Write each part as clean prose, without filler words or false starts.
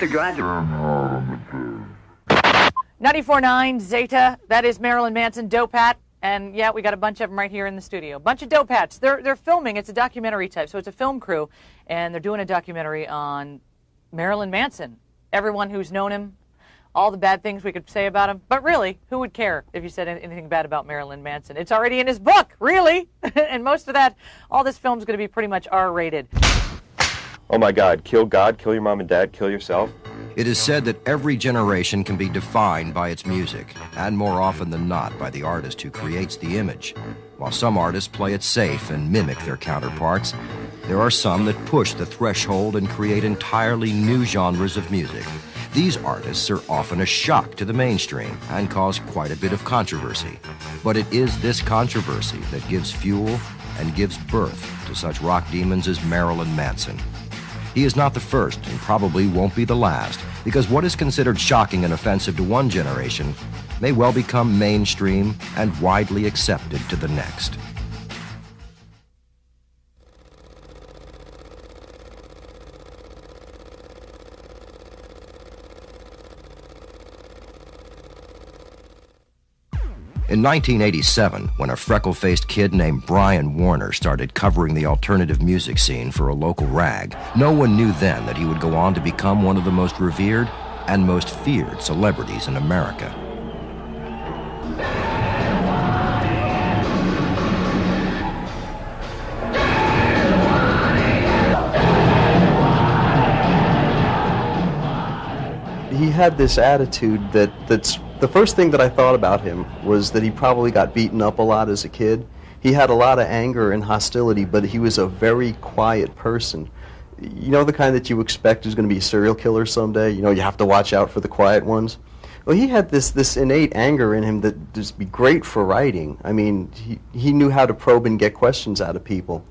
to God. 94.9 Zeta, that is Marilyn Manson, Dope Hat. And yeah, we got a bunch of them right here in the studio. Bunch of dope hats. They're filming. It's a documentary type, so it's a film crew, and they're doing a documentary on Marilyn Manson. Everyone who's known him, all the bad things we could say about him. But really, who would care if you said anything bad about Marilyn Manson? It's already in his book, really. And most of that, all this film's going to be pretty much R-rated. Oh my God, kill God, kill your mom and dad, kill yourself. It is said that every generation can be defined by its music, and more often than not by the artist who creates the image. While some artists play it safe and mimic their counterparts, there are some that push the threshold and create entirely new genres of music. These artists are often a shock to the mainstream and cause quite a bit of controversy. But it is this controversy that gives fuel and gives birth to such rock demons as Marilyn Manson. He is not the first and probably won't be the last, because what is considered shocking and offensive to one generation may well become mainstream and widely accepted to the next. In 1987, when a freckle-faced kid named Brian Warner started covering the alternative music scene for a local rag, no one knew then that he would go on to become one of the most revered and most feared celebrities in America. He had this attitude that's the first thing that I thought about him was that he probably got beaten up a lot as a kid. He had a lot of anger and hostility, but he was a very quiet person. You know, the kind that you expect is going to be a serial killer someday. You know, you have to watch out for the quiet ones. Well, he had this innate anger in him that would just be great for writing. I mean, he knew how to probe and get questions out of people.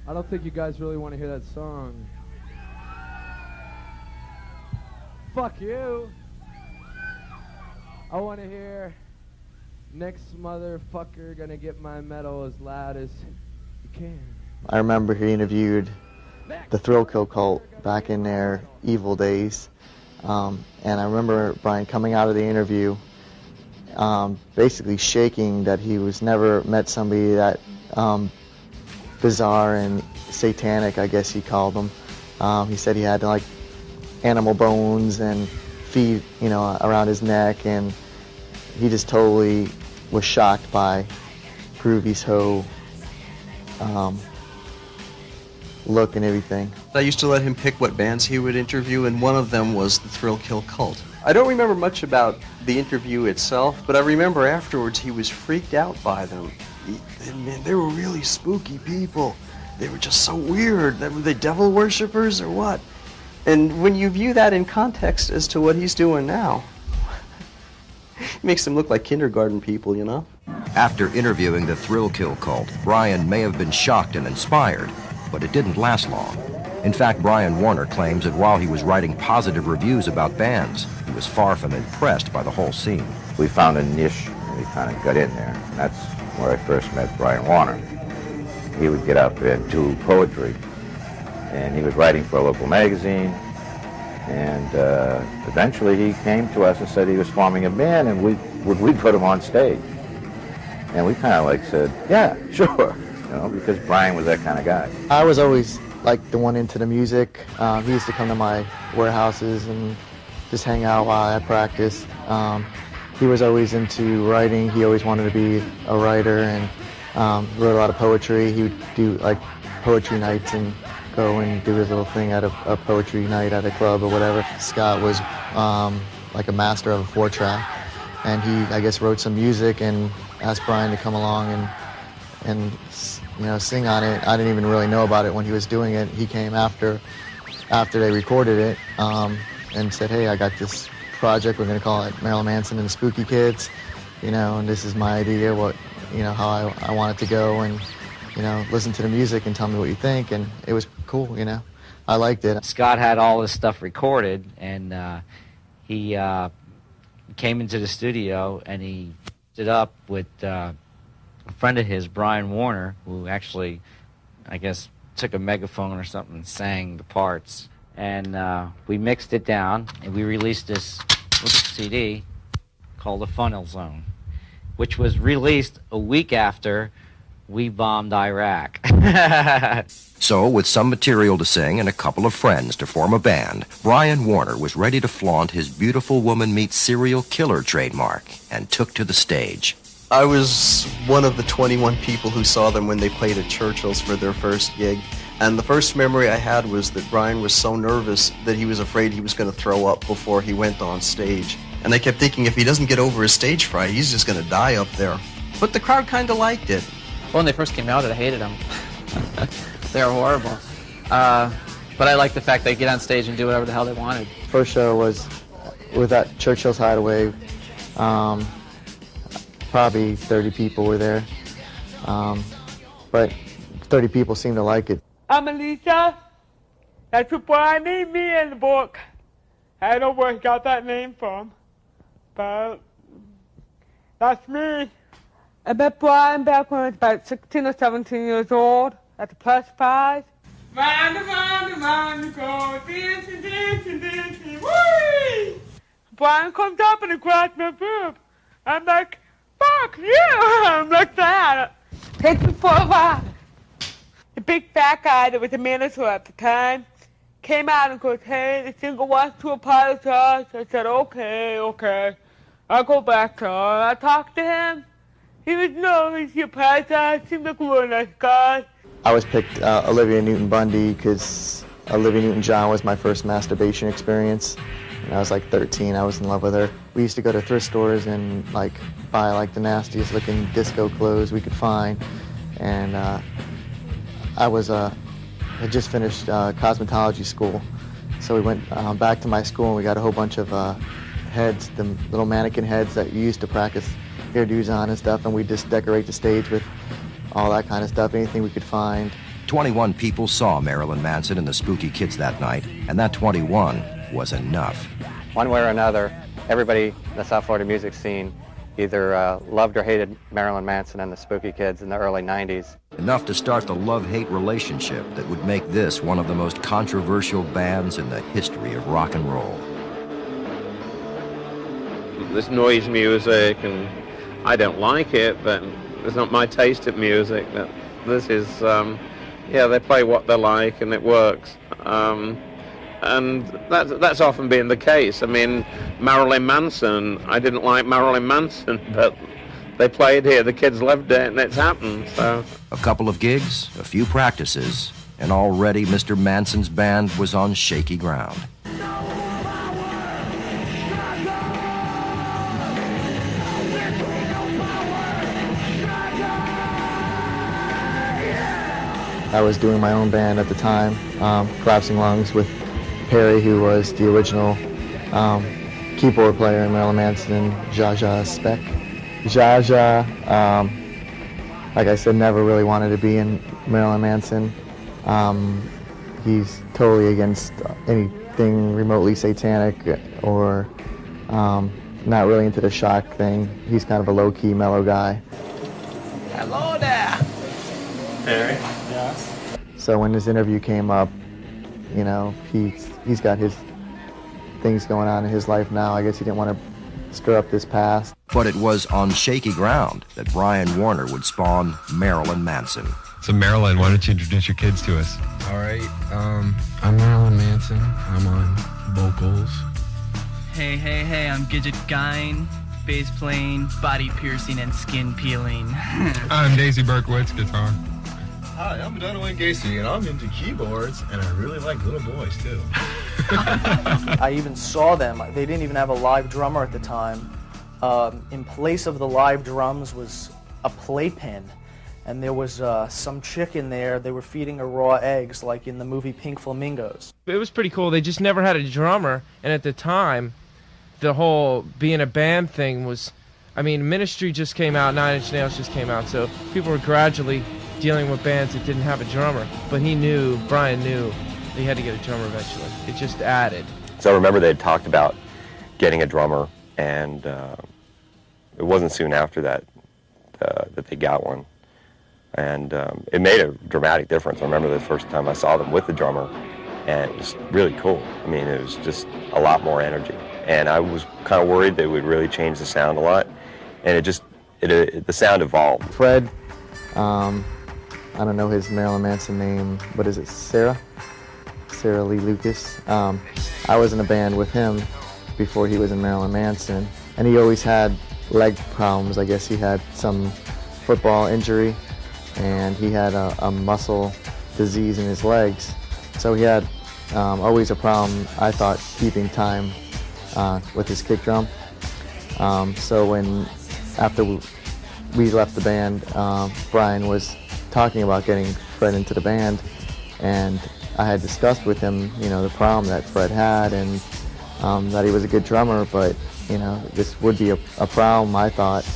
I don't think you guys really want to hear that song. Fuck you. I want to hear next motherfucker gonna get my metal as loud as you can. I remember he interviewed the Thrill Kill Cult back in their evil days. And I remember Brian coming out of the interview basically shaking that he was never met somebody that bizarre and satanic, I guess he called them. He said he had like animal bones and feet, you know, around his neck, and he just totally was shocked by Groovy's whole look and everything. I used to let him pick what bands he would interview, and one of them was the Thrill Kill Cult. I don't remember much about the interview itself, but I remember afterwards he was freaked out by them. Man, they were really spooky people. They were just so weird. Were they devil worshippers or what? And when you view that in context as to what he's doing now, it makes them look like kindergarten people, you know? After interviewing the Thrill Kill Cult, Brian may have been shocked and inspired, but it didn't last long. In fact, Brian Warner claims that while he was writing positive reviews about bands, he was far from impressed by the whole scene. We found a niche and we kind of got in there. And that's where I first met Brian Warner. He would get up and do poetry, and he was writing for a local magazine, and eventually he came to us and said he was forming a band, and would we put him on stage? And we kind of like said, yeah, sure, you know, because Brian was that kind of guy. I was always like the one into the music. He used to come to my warehouses and just hang out while I practiced. He was always into writing. He always wanted to be a writer, and wrote a lot of poetry. He would do like poetry nights and go and do his little thing at a poetry night at a club or whatever. Scott was like a master of a 4-track, and he, I guess, wrote some music and asked Brian to come along and you know, sing on it. I didn't even really know about it when he was doing it. He came after they recorded it and said, hey, I got this project. We're going to call it Marilyn Manson and the Spooky Kids, you know, and this is my idea, what, you know, how I want it to go, and, you know, listen to the music and tell me what you think. And it was cool, you know. I liked it. Scott had all this stuff recorded, and he came into the studio and he stood up with a friend of his, Brian Warner, who actually, I guess, took a megaphone or something and sang the parts. And we mixed it down, and we released this little CD called The Funnel Zone, which was released a week after we bombed Iraq. So, with some material to sing and a couple of friends to form a band, Brian Warner was ready to flaunt his beautiful woman meets serial killer trademark and took to the stage. I was one of the 21 people who saw them when they played at Churchill's for their first gig. And the first memory I had was that Brian was so nervous that he was afraid he was going to throw up before he went on stage. And I kept thinking, if he doesn't get over his stage fright, he's just going to die up there. But the crowd kind of liked it. When they first came out, I hated them. They were horrible. But I like the fact they get on stage and do whatever the hell they wanted. First show was at Churchill's Hideaway. Probably 30 people were there. But 30 people seemed to like it. I'm Alicia. That's what Brian named me in the book. I don't know where he got that name from, but that's me. I met Brian back when I was about 16 or 17 years old at the Press Prize. Round and round and round you go, dancing, dancing, dancing, whee! Brian comes up and he grabs my boob. I'm like, fuck you! I'm like that. Takes me for a ride. The big fat guy that was the manager at the time came out and goes, hey, the singer wants to apologize. I said, okay. I'll go back to her. I talked to him. He was nervous. He apologized. Seemed like a really nice guy. I was picked Olivia Newton-Bundy because Olivia Newton-John was my first masturbation experience. And I was like 13. I was in love with her. We used to go to thrift stores and buy the nastiest looking disco clothes we could find. And I had just finished cosmetology school, so we went back to my school and we got a whole bunch of heads, the little mannequin heads that you used to practice hairdos on and stuff, and we just decorate the stage with all that kind of stuff, anything we could find. 21 people saw Marilyn Manson and the Spooky Kids that night, and that 21 was enough. One way or another, everybody in the South Florida music scene either loved or hated Marilyn Manson and the Spooky Kids in the early 90s. Enough to start the love-hate relationship that would make this one of the most controversial bands in the history of rock and roll. This noise music, and I don't like it, but it's not my taste of music. But this is, they play what they like and it works. And that's often been the case. I mean, Marilyn Manson, I didn't like Marilyn Manson, but they played here, the kids loved it, and it's happened, so. A couple of gigs, a few practices, and already Mr. Manson's band was on shaky ground. I was doing my own band at the time, Collapsing Lungs, with Perry, who was the original keyboard player in Marilyn Manson, and Zsa Zsa Speck. Zsa Zsa, like I said, never really wanted to be in Marilyn Manson. He's totally against anything remotely satanic or not really into the shock thing. He's kind of a low-key, mellow guy. Hello there. Perry? Yes. So when this interview came up, you know, he's got his things going on in his life now. I guess he didn't want to stir up this past. But it was on shaky ground that Brian Warner would spawn Marilyn Manson. So Marilyn, why don't you introduce your kids to us? All right, I'm Marilyn Manson. I'm on vocals. Hey, I'm Gidget Gine, bass playing, body piercing, and skin peeling. I'm Daisy Berkowitz, guitar. Hi, I'm Donoway Gacy, and I'm into keyboards, and I really like little boys, too. I even saw them. They didn't even have a live drummer at the time. In place of the live drums was a playpen, and there was some chick in there. They were feeding her raw eggs, like in the movie Pink Flamingos. It was pretty cool. They just never had a drummer, and at the time, the whole being a band thing was, I mean, Ministry just came out, 9 Inch Nails just came out, so people were gradually dealing with bands that didn't have a drummer. But Brian knew he had to get a drummer eventually. It just added. So I remember they had talked about getting a drummer, and it wasn't soon after that that they got one. And it made a dramatic difference. I remember the first time I saw them with the drummer, and it was really cool. I mean, it was just a lot more energy. And I was kind of worried that it would really change the sound a lot. And the sound evolved. Fred, I don't know his Marilyn Manson name. What is it, Sarah? Sarah Lee Lucas. I was in a band with him before he was in Marilyn Manson. And he always had leg problems. I guess he had some football injury, and he had a muscle disease in his legs. So he had always a problem, I thought, keeping time with his kick drum. So after we left the band, Brian was talking about getting Fred into the band, and I had discussed with him, the problem that Fred had, and that he was a good drummer, but this would be a problem, I thought.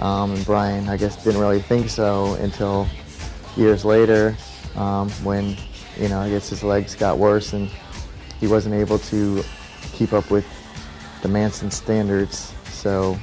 And Brian, I guess, didn't really think so until years later, when I guess his legs got worse and he wasn't able to keep up with the Manson standards. So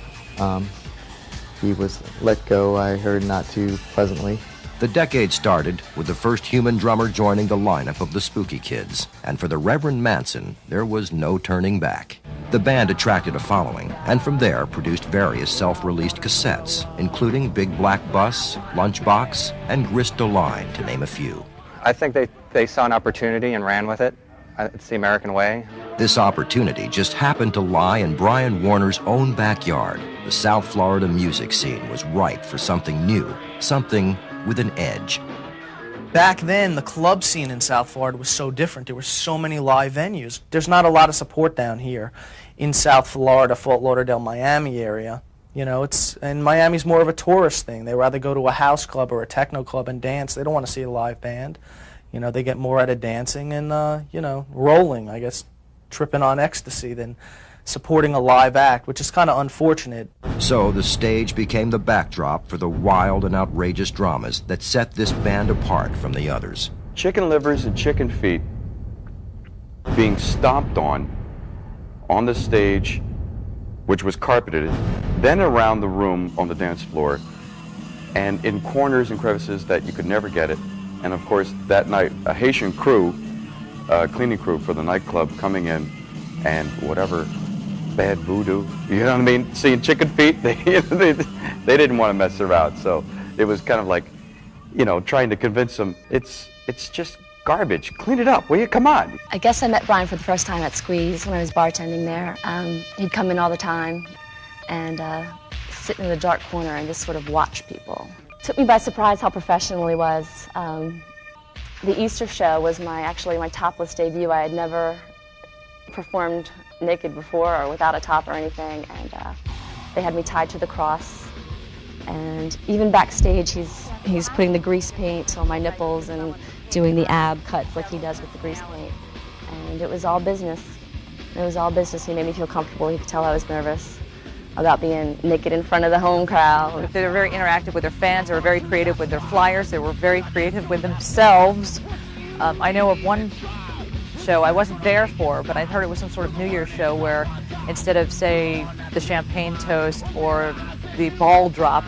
he was let go, I heard, not too pleasantly. The decade started with the first human drummer joining the lineup of the Spooky Kids, and for the Reverend Manson, there was no turning back. The band attracted a following, and from there produced various self-released cassettes, including Big Black Bus, Lunchbox, and Grist Line, to name a few. I think they saw an opportunity and ran with it. It's the American way. This opportunity just happened to lie in Brian Warner's own backyard. The South Florida music scene was ripe for something new, something with an edge. Back then, the club scene in South Florida was so different. There were so many live venues. There's not a lot of support down here in South Florida, Fort Lauderdale, Miami area. And Miami's more of a tourist thing. They rather go to a house club or a techno club and dance. They don't want to see a live band. They get more out of dancing and, rolling, I guess, tripping on ecstasy than supporting a live act, which is kind of unfortunate. So the stage became the backdrop for the wild and outrageous dramas that set this band apart from the others. Chicken livers and chicken feet being stomped on the stage, which was carpeted, then around the room on the dance floor, and in corners and crevices that you could never get it. And of course, that night, a Haitian crew, cleaning crew for the nightclub coming in, and whatever bad voodoo, you know what I mean? Seeing chicken feet, they didn't want to mess around. So it was kind of like, trying to convince them, it's just garbage. Clean it up, will you? Come on. I guess I met Brian for the first time at Squeeze when I was bartending there. He'd come in all the time and sit in the dark corner and just sort of watch people. It took me by surprise how professional he was. The Easter show was actually my topless debut. I had never performed naked before or without a top or anything, and they had me tied to the cross. And even backstage, he's putting the grease paint on my nipples and doing the ab cuts like he does with the grease paint. And it was all business. It was all business. He made me feel comfortable. He could tell I was nervous about being naked in front of the home crowd. They were very interactive with their fans. They were very creative with their flyers. They were very creative with themselves. I know of one show I wasn't there for, but I heard it was some sort of New Year's show where instead of, say, the champagne toast or the ball drop,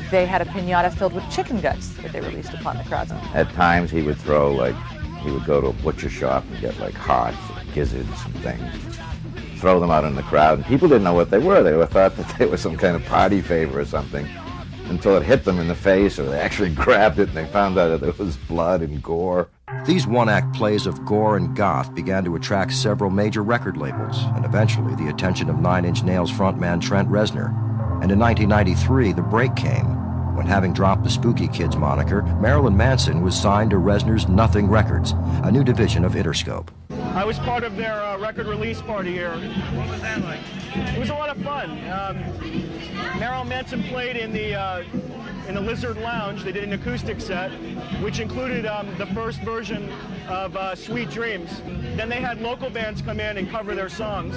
they had a piñata filled with chicken guts that they released upon the crowd. At times he would he would go to a butcher shop and get like hearts and gizzards and things, throw them out in the crowd, and people didn't know what they were. They thought that they were some kind of party favor or something, until it hit them in the face, or they actually grabbed it and they found out that it was blood and gore. These one-act plays of gore and goth began to attract several major record labels, and eventually the attention of Nine Inch Nails frontman Trent Reznor. And in 1993, the break came, when, having dropped the Spooky Kids moniker, Marilyn Manson was signed to Reznor's Nothing Records, a new division of Interscope. I was part of their record release party here. What was that like? It was a lot of fun. Marilyn Manson played in the Lizard Lounge. They did an acoustic set, which included the first version of Sweet Dreams. Then they had local bands come in and cover their songs.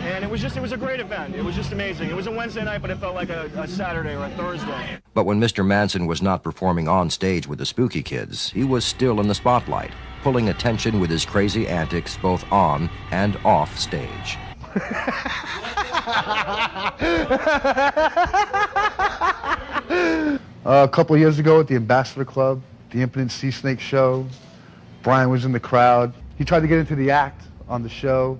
And it was a great event. It was just amazing. It was a Wednesday night, but it felt like a Saturday or a Thursday. But when Mr. Manson was not performing on stage with the Spooky Kids, he was still in the spotlight, pulling attention with his crazy antics both on and off stage. A couple of years ago at the Ambassador Club, the Impotent Sea Snake show, Brian was in the crowd. He tried to get into the act on the show,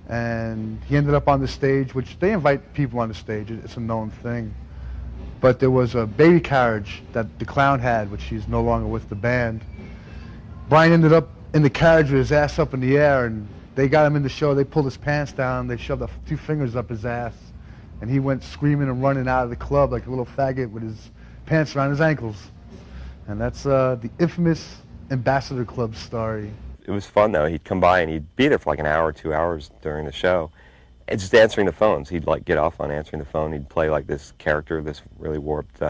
and he ended up on the stage, which they invite people on the stage. It's a known thing. But there was a baby carriage that the clown had, which he's no longer with the band. Brian ended up in the carriage with his ass up in the air, and they got him in the show. They pulled his pants down. They shoved 2 fingers up his ass, and he went screaming and running out of the club like a little faggot with his pants around his ankles. And that's the infamous Ambassador Club story. It was fun, though. He'd come by and he'd be there for like an hour, 2 hours during the show, and just answering the phones. He'd like get off on answering the phone. He'd play like this character, this really warped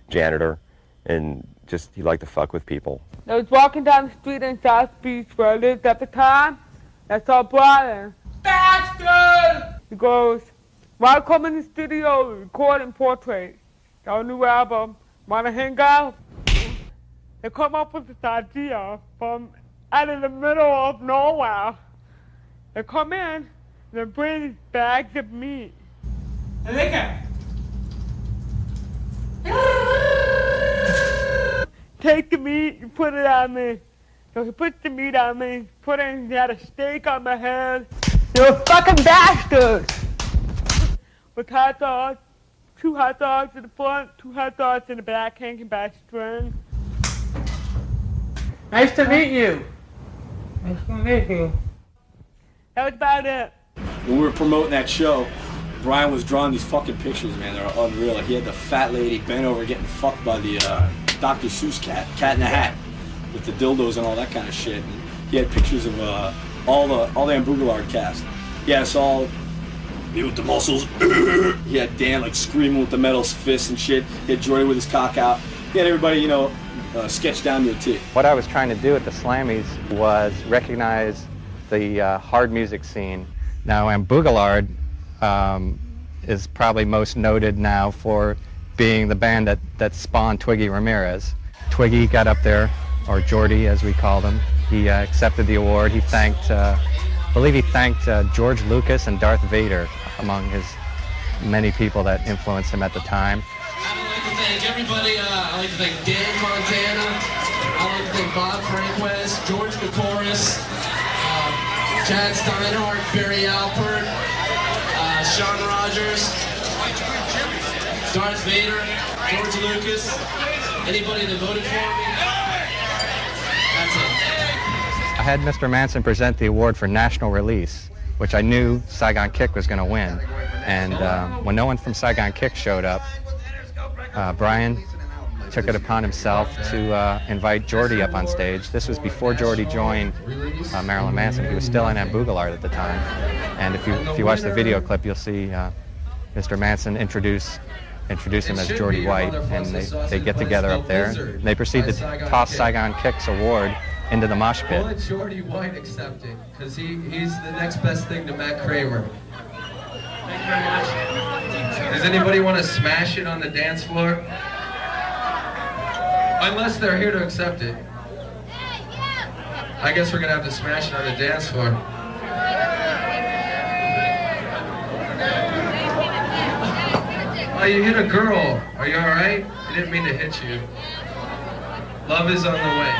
janitor, and just he liked to fuck with people. I was walking down the street in South Beach where I lived at the time. I saw Brian. Bastard! He goes, "Why come in the studio recording portraits? Got a new album. Wanna hang out?" They come up with this idea from out of the middle of nowhere. They come in and they bring these bags of meat. And they take the meat and put it on me. So he puts the meat on me, put it in, he had a steak on my head. You're a fucking bastard! With hot dogs, 2 hot dogs in the front, 2 hot dogs in the back, hanging by a string. Nice to meet you. Nice to meet you. That was about it. When we were promoting that show, Brian was drawing these fucking pictures, man. They were unreal. He had the fat lady bent over getting fucked by the Dr. Seuss cat in a hat, with the dildos and all that kind of shit. And he had pictures of all the Ambugalard cast. He had us all, me with the muscles. He had Dan like screaming with the metal fists and shit. He had Jordy with his cock out. He had everybody, you know, sketched down to a T. What I was trying to do at the Slammies was recognize the hard music scene. Now, Ambugalard is probably most noted now for being the band that spawned Twiggy Ramirez. Twiggy got up there, or Jordy as we called him. He accepted the award. He thanked, I believe he thanked George Lucas and Darth Vader among his many people that influenced him at the time. I'd like to thank everybody. I'd like to thank Dan Montana. I'd like to thank Bob Franquez, George Kokoris, Chad Steinhardt, Barry Alpert, Sean Rogers, Darth Vader, George Lucas, anybody that voted for me. That's it. I had Mr. Manson present the award for national release, which I knew Saigon Kick was going to win. And when no one from Saigon Kick showed up, Brian took it upon himself to invite Jordy up on stage. This was before Jordy joined Marilyn Manson. He was still in Ambugalard at the time. And if you watch the video clip, you'll see Mr. Manson introduce him as Jordy White, and they get together up there. And they proceed to toss Saigon Kick's award into the mosh pit. I'll let Jordy White accept it, because he's the next best thing to Matt Kramer. Thank you very much. Does anybody want to smash it on the dance floor? Unless they're here to accept it. I guess we're going to have to smash it on the dance floor. Oh, you hit a girl. Are you all right? I didn't mean to hit you. Love is on the way.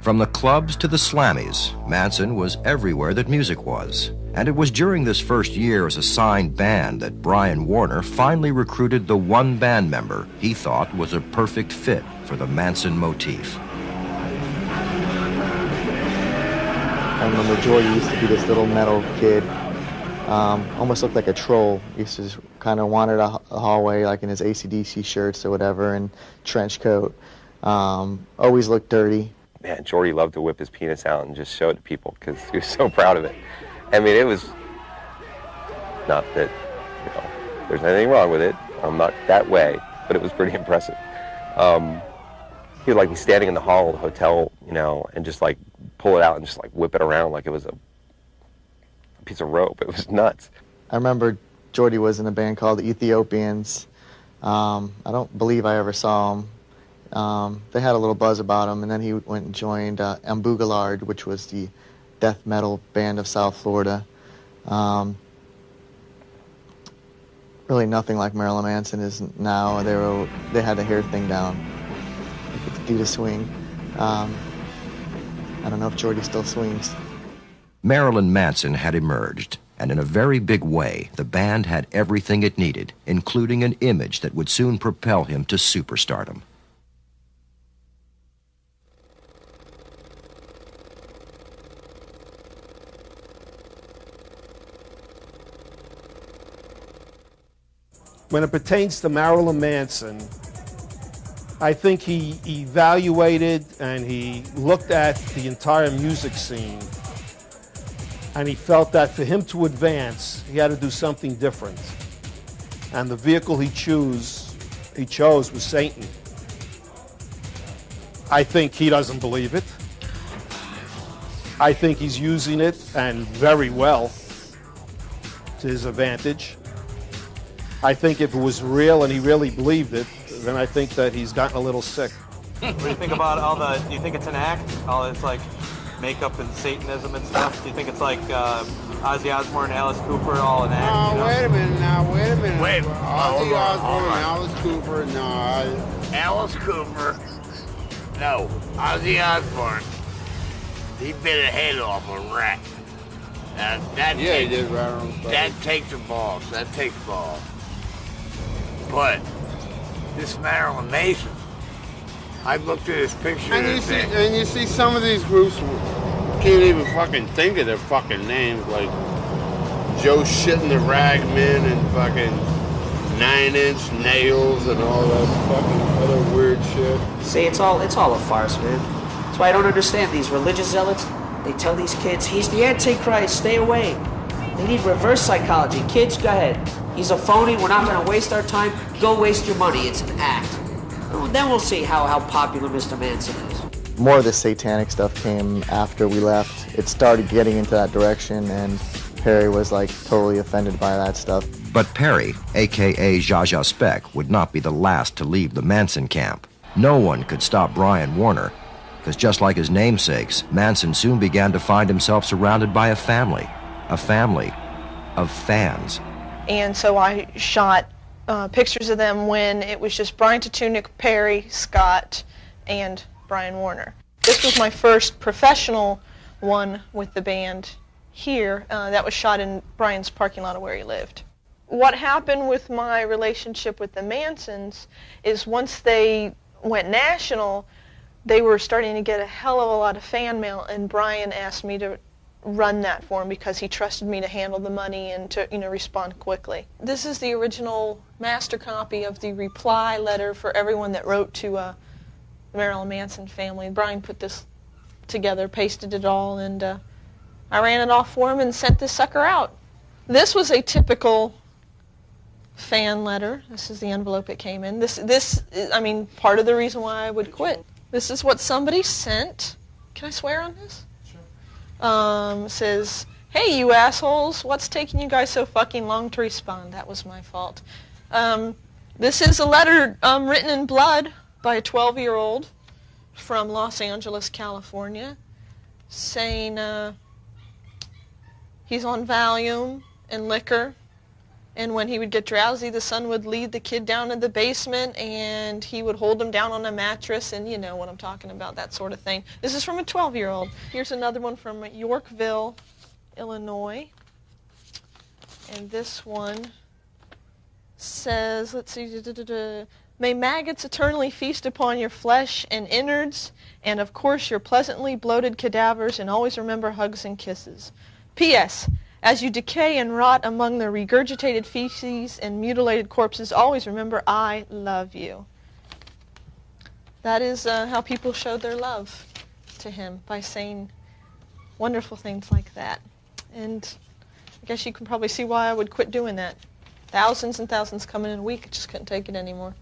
From the clubs to the Slammies, Manson was everywhere that music was. And it was during this first year as a signed band that Brian Warner finally recruited the one band member he thought was a perfect fit for the Manson motif. I remember Jordy used to be this little metal kid, almost looked like a troll. He used to just kind of wander a hallway like in his AC/DC shirts or whatever and trench coat. Always looked dirty. Man, Jordy loved to whip his penis out and just show it to people because he was so proud of it. I mean, it was not that, you know, there's anything wrong with it. I'm not that way, but it was pretty impressive. He would like be standing in the hall of the hotel, you know, and just like pull it out and just like whip it around like it was a piece of rope. It was nuts. I remember Jordy was in a band called the Ethiopians. I don't believe I ever saw him. They had a little buzz about him, and then he went and joined Ambugalard, which was the death metal band of South Florida. Really nothing like Marilyn Manson is now. They had the hair thing down. They could do the swing. I don't know if Jordy still swings. Marilyn Manson had emerged, and in a very big way, the band had everything it needed, including an image that would soon propel him to superstardom. When it pertains to Marilyn Manson, I think he evaluated and he looked at the entire music scene, and he felt that for him to advance, he had to do something different. And the vehicle he chose was Satan. I think he doesn't believe it. I think he's using it, and very well, to his advantage. I think if it was real and he really believed it, then I think that he's gotten a little sick. What do you think about all the, do you think it's an act? All it's like makeup and Satanism and stuff? Do you think it's like Ozzy Osbourne, Alice Cooper, all an act? Oh, you know? wait a minute now, wait a minute. Wait, Ozzy Osbourne, Alice Cooper, no. Alice Cooper, no. Ozzy Osbourne, he bit a head off a rat. That takes a balls. That takes balls. But this Marilyn Manson, I've looked at his picture and you see some of these groups can't even fucking think of their fucking names, like Joe Shit in the Ragman and fucking 9 Inch Nails and all that fucking other weird shit. See, it's all a farce, man. That's why I don't understand these religious zealots. They tell these kids, he's the Antichrist, stay away. They need reverse psychology. Kids, go ahead. He's a phony, we're not going to waste our time. Go waste your money, it's an act. Then we'll see how popular Mr. Manson is. More of the satanic stuff came after we left. It started getting into that direction, and Perry was like totally offended by that stuff. But Perry, a.k.a. Zsa Zsa Speck, would not be the last to leave the Manson camp. No one could stop Brian Warner, because just like his namesakes, Manson soon began to find himself surrounded by a family of fans. And so I shot pictures of them when it was just Brian Tatunik, Perry, Scott, and Brian Warner. This was my first professional one with the band here. That was shot in Brian's parking lot of where he lived. What happened with my relationship with the Mansons is once they went national, they were starting to get a hell of a lot of fan mail, and Brian asked me to run that for him because he trusted me to handle the money and to, respond quickly. This is the original master copy of the reply letter for everyone that wrote to the Marilyn Manson family. Brian put this together, pasted it all, and I ran it off for him and sent this sucker out. This was a typical fan letter. This is the envelope it came in. This is, part of the reason why I would quit. This is what somebody sent. Can I swear on this? Says, hey, you assholes, what's taking you guys so fucking long to respond? That was my fault. This is a letter written in blood by a 12-year-old from Los Angeles, California, saying he's on Valium and liquor, and when he would get drowsy, the son would lead the kid down to the basement, and he would hold him down on a mattress, and you know what I'm talking about, that sort of thing. This is from a 12-year-old. Here's another one from Yorkville, Illinois. And this one says, let's see, may maggots eternally feast upon your flesh and innards, and of course your pleasantly bloated cadavers, and always remember hugs and kisses. P.S. As you decay and rot among the regurgitated feces and mutilated corpses, always remember I love you. That is how people showed their love to him, by saying wonderful things like that. And I guess you can probably see why I would quit doing that. Thousands and thousands coming in a week, I just couldn't take it anymore.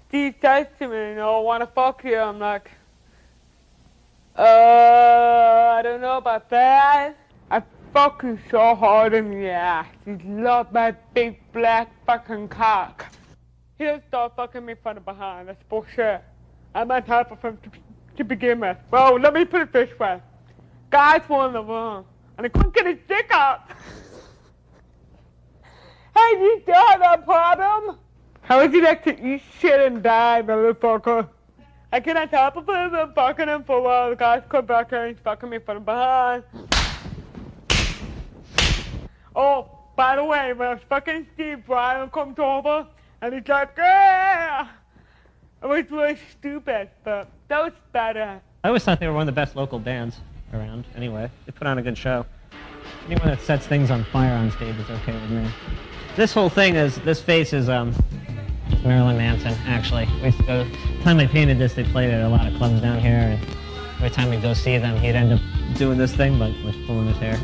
Steve says to me, I want to fuck you. I'm like, I don't know about that. I fucking so hard in the ass. He loved my big black fucking cock. He just started fucking me from the behind. That's bullshit. I'm on top of him to begin with. Well, let me put it this way. Guys were in the room, and he couldn't get his dick up. you still have that problem? How would you like to eat shit and die, motherfucker? I cannot help it, but I'm fucking him for a while. The guy's come back here and he's fucking me from behind. Oh, by the way, when fucking Steve Brian comes over and he's like, yeah! It was really stupid, but that was better. I always thought they were one of the best local bands around, anyway. They put on a good show. Anyone that sets things on fire on stage is okay with me. This whole thing is, this face is Marilyn Manson, actually. We used to go, the time I painted this, they played at a lot of clubs down here, and every time we'd go see them, he'd end up doing this thing, like pulling his hair.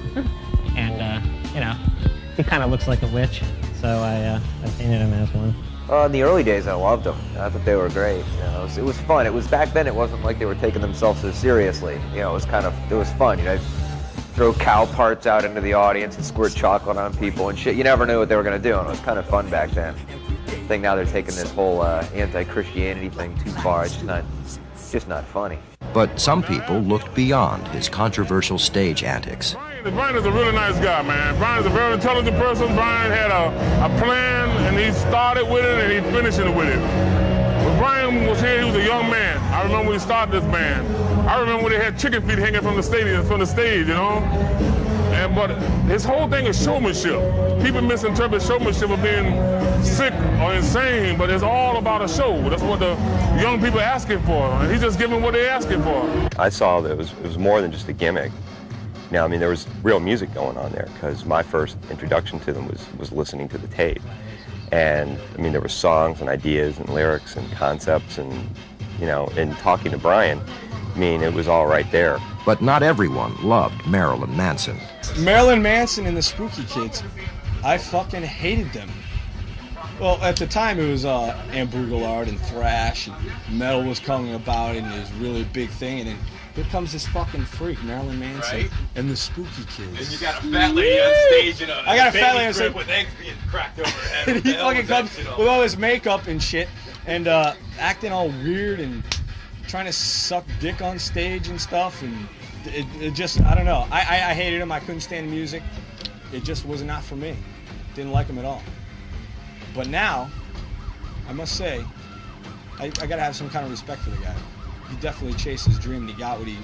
And, you know, he kind of looks like a witch, so I painted him as one. In the early days, I loved them. I thought they were great. You know, it was fun. It was back then. It wasn't like they were taking themselves so seriously. You know, it was fun. You know, throw cow parts out into the audience and squirt chocolate on people and shit. You never knew what they were gonna do, and it was kind of fun back then. I think now they're taking this whole anti-Christianity thing too far. It's just not funny. But some people looked beyond his controversial stage antics. Brian is a really nice guy, man. Brian is a very intelligent person. Brian had a plan, and he started with it, and he's finishing with it. When Brian was here, he was a young man. I remember when he started this band. I remember when they had chicken feet hanging from the stage, you know? But his whole thing is showmanship. People misinterpret showmanship of being sick or insane, but it's all about a show. That's what the young people are asking for, and he's just giving what they're asking for. I saw that it was more than just a gimmick. Now, I mean, there was real music going on there, because my first introduction to them was listening to the tape. And, I mean, there were songs and ideas and lyrics and concepts and, you know, and talking to Brian, I mean, it was all right there. But not everyone loved Marilyn Manson. Marilyn Manson and the Spooky Kids, I fucking hated them. Well, at the time it was Ann Boogalard and thrash and metal was coming about and it was a really big thing, and then here comes this fucking freak, Marilyn Manson, right? And the Spooky Kids. And you got a fat lady on stage and I got a fat lady on stage with eggs being cracked over her head. And he fucking comes with all his makeup and shit and acting all weird and trying to suck dick on stage and stuff, and it just, I don't know. I hated him. I couldn't stand music. It just was not for me. Didn't like him at all. But now, I must say, I gotta have some kind of respect for the guy. He definitely chased his dream and he got what he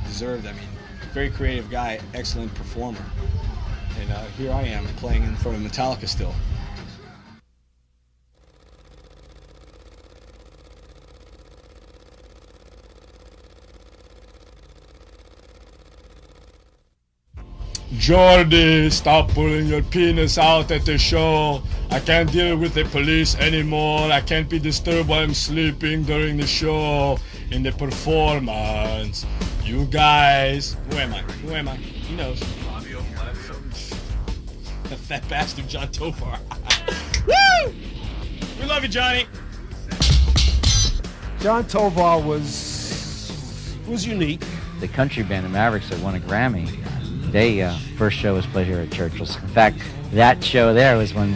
deserved. I mean, very creative guy, excellent performer. And here I am playing in front of Metallica still. Jordy, stop pulling your penis out at the show. I can't deal with the police anymore. I can't be disturbed while I'm sleeping during the show, in the performance. You guys, who am I? Who am I? He knows. The fat bastard John Tovar. Woo! We love you, Johnny. John Tovar was unique. The country band, the Mavericks, that won a Grammy. They first show was played here at Churchill's. In fact, that show there was when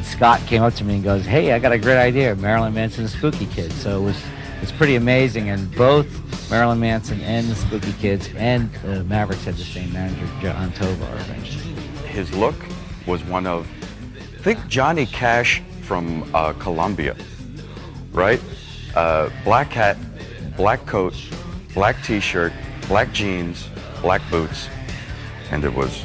Scott came up to me and goes, "Hey, I got a great idea, Marilyn Manson and the Spooky Kids." So it's pretty amazing, and both Marilyn Manson and the Spooky Kids and the Mavericks had the same manager, John Tovar. His look was one of, think Johnny Cash from Columbia, right? Black hat, black coat, black t-shirt, black jeans, black boots, and it was,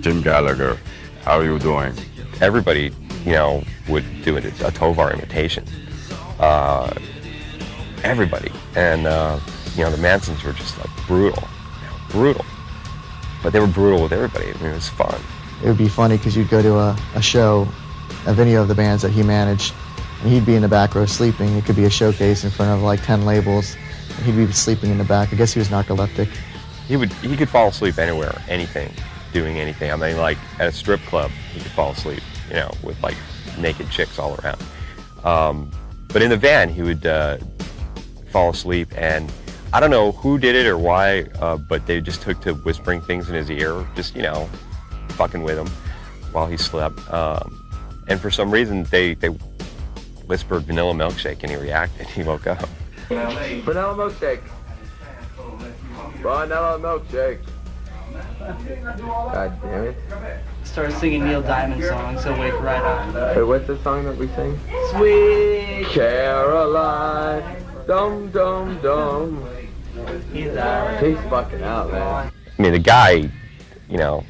"Jim Gallagher, how are you doing?" Everybody, you know, would do a Tovar imitation. Everybody. And, you know, the Mansons were just like brutal. But they were brutal with everybody. I mean, it was fun. It would be funny because you'd go to a show of any of the bands that he managed, and he'd be in the back row sleeping. It could be a showcase in front of like 10 labels, and he'd be sleeping in the back. I guess he was narcoleptic. He could fall asleep anywhere, anything, doing anything. I mean, like at a strip club, he could fall asleep, you know, with like naked chicks all around. But in the van, he would fall asleep, and I don't know who did it or why, but they just took to whispering things in his ear, just, you know, fucking with him while he slept. And for some reason, they whispered vanilla milkshake, and he reacted. He woke up. Vanilla milkshake. Vanilla milkshake. God damn it. start singing Neil Diamond songs, he'll wake right up. Wait, what's the song that we sing? Sweet Caroline, dum dum dum. He's out. He's fucking out, man. I mean, the guy, you know,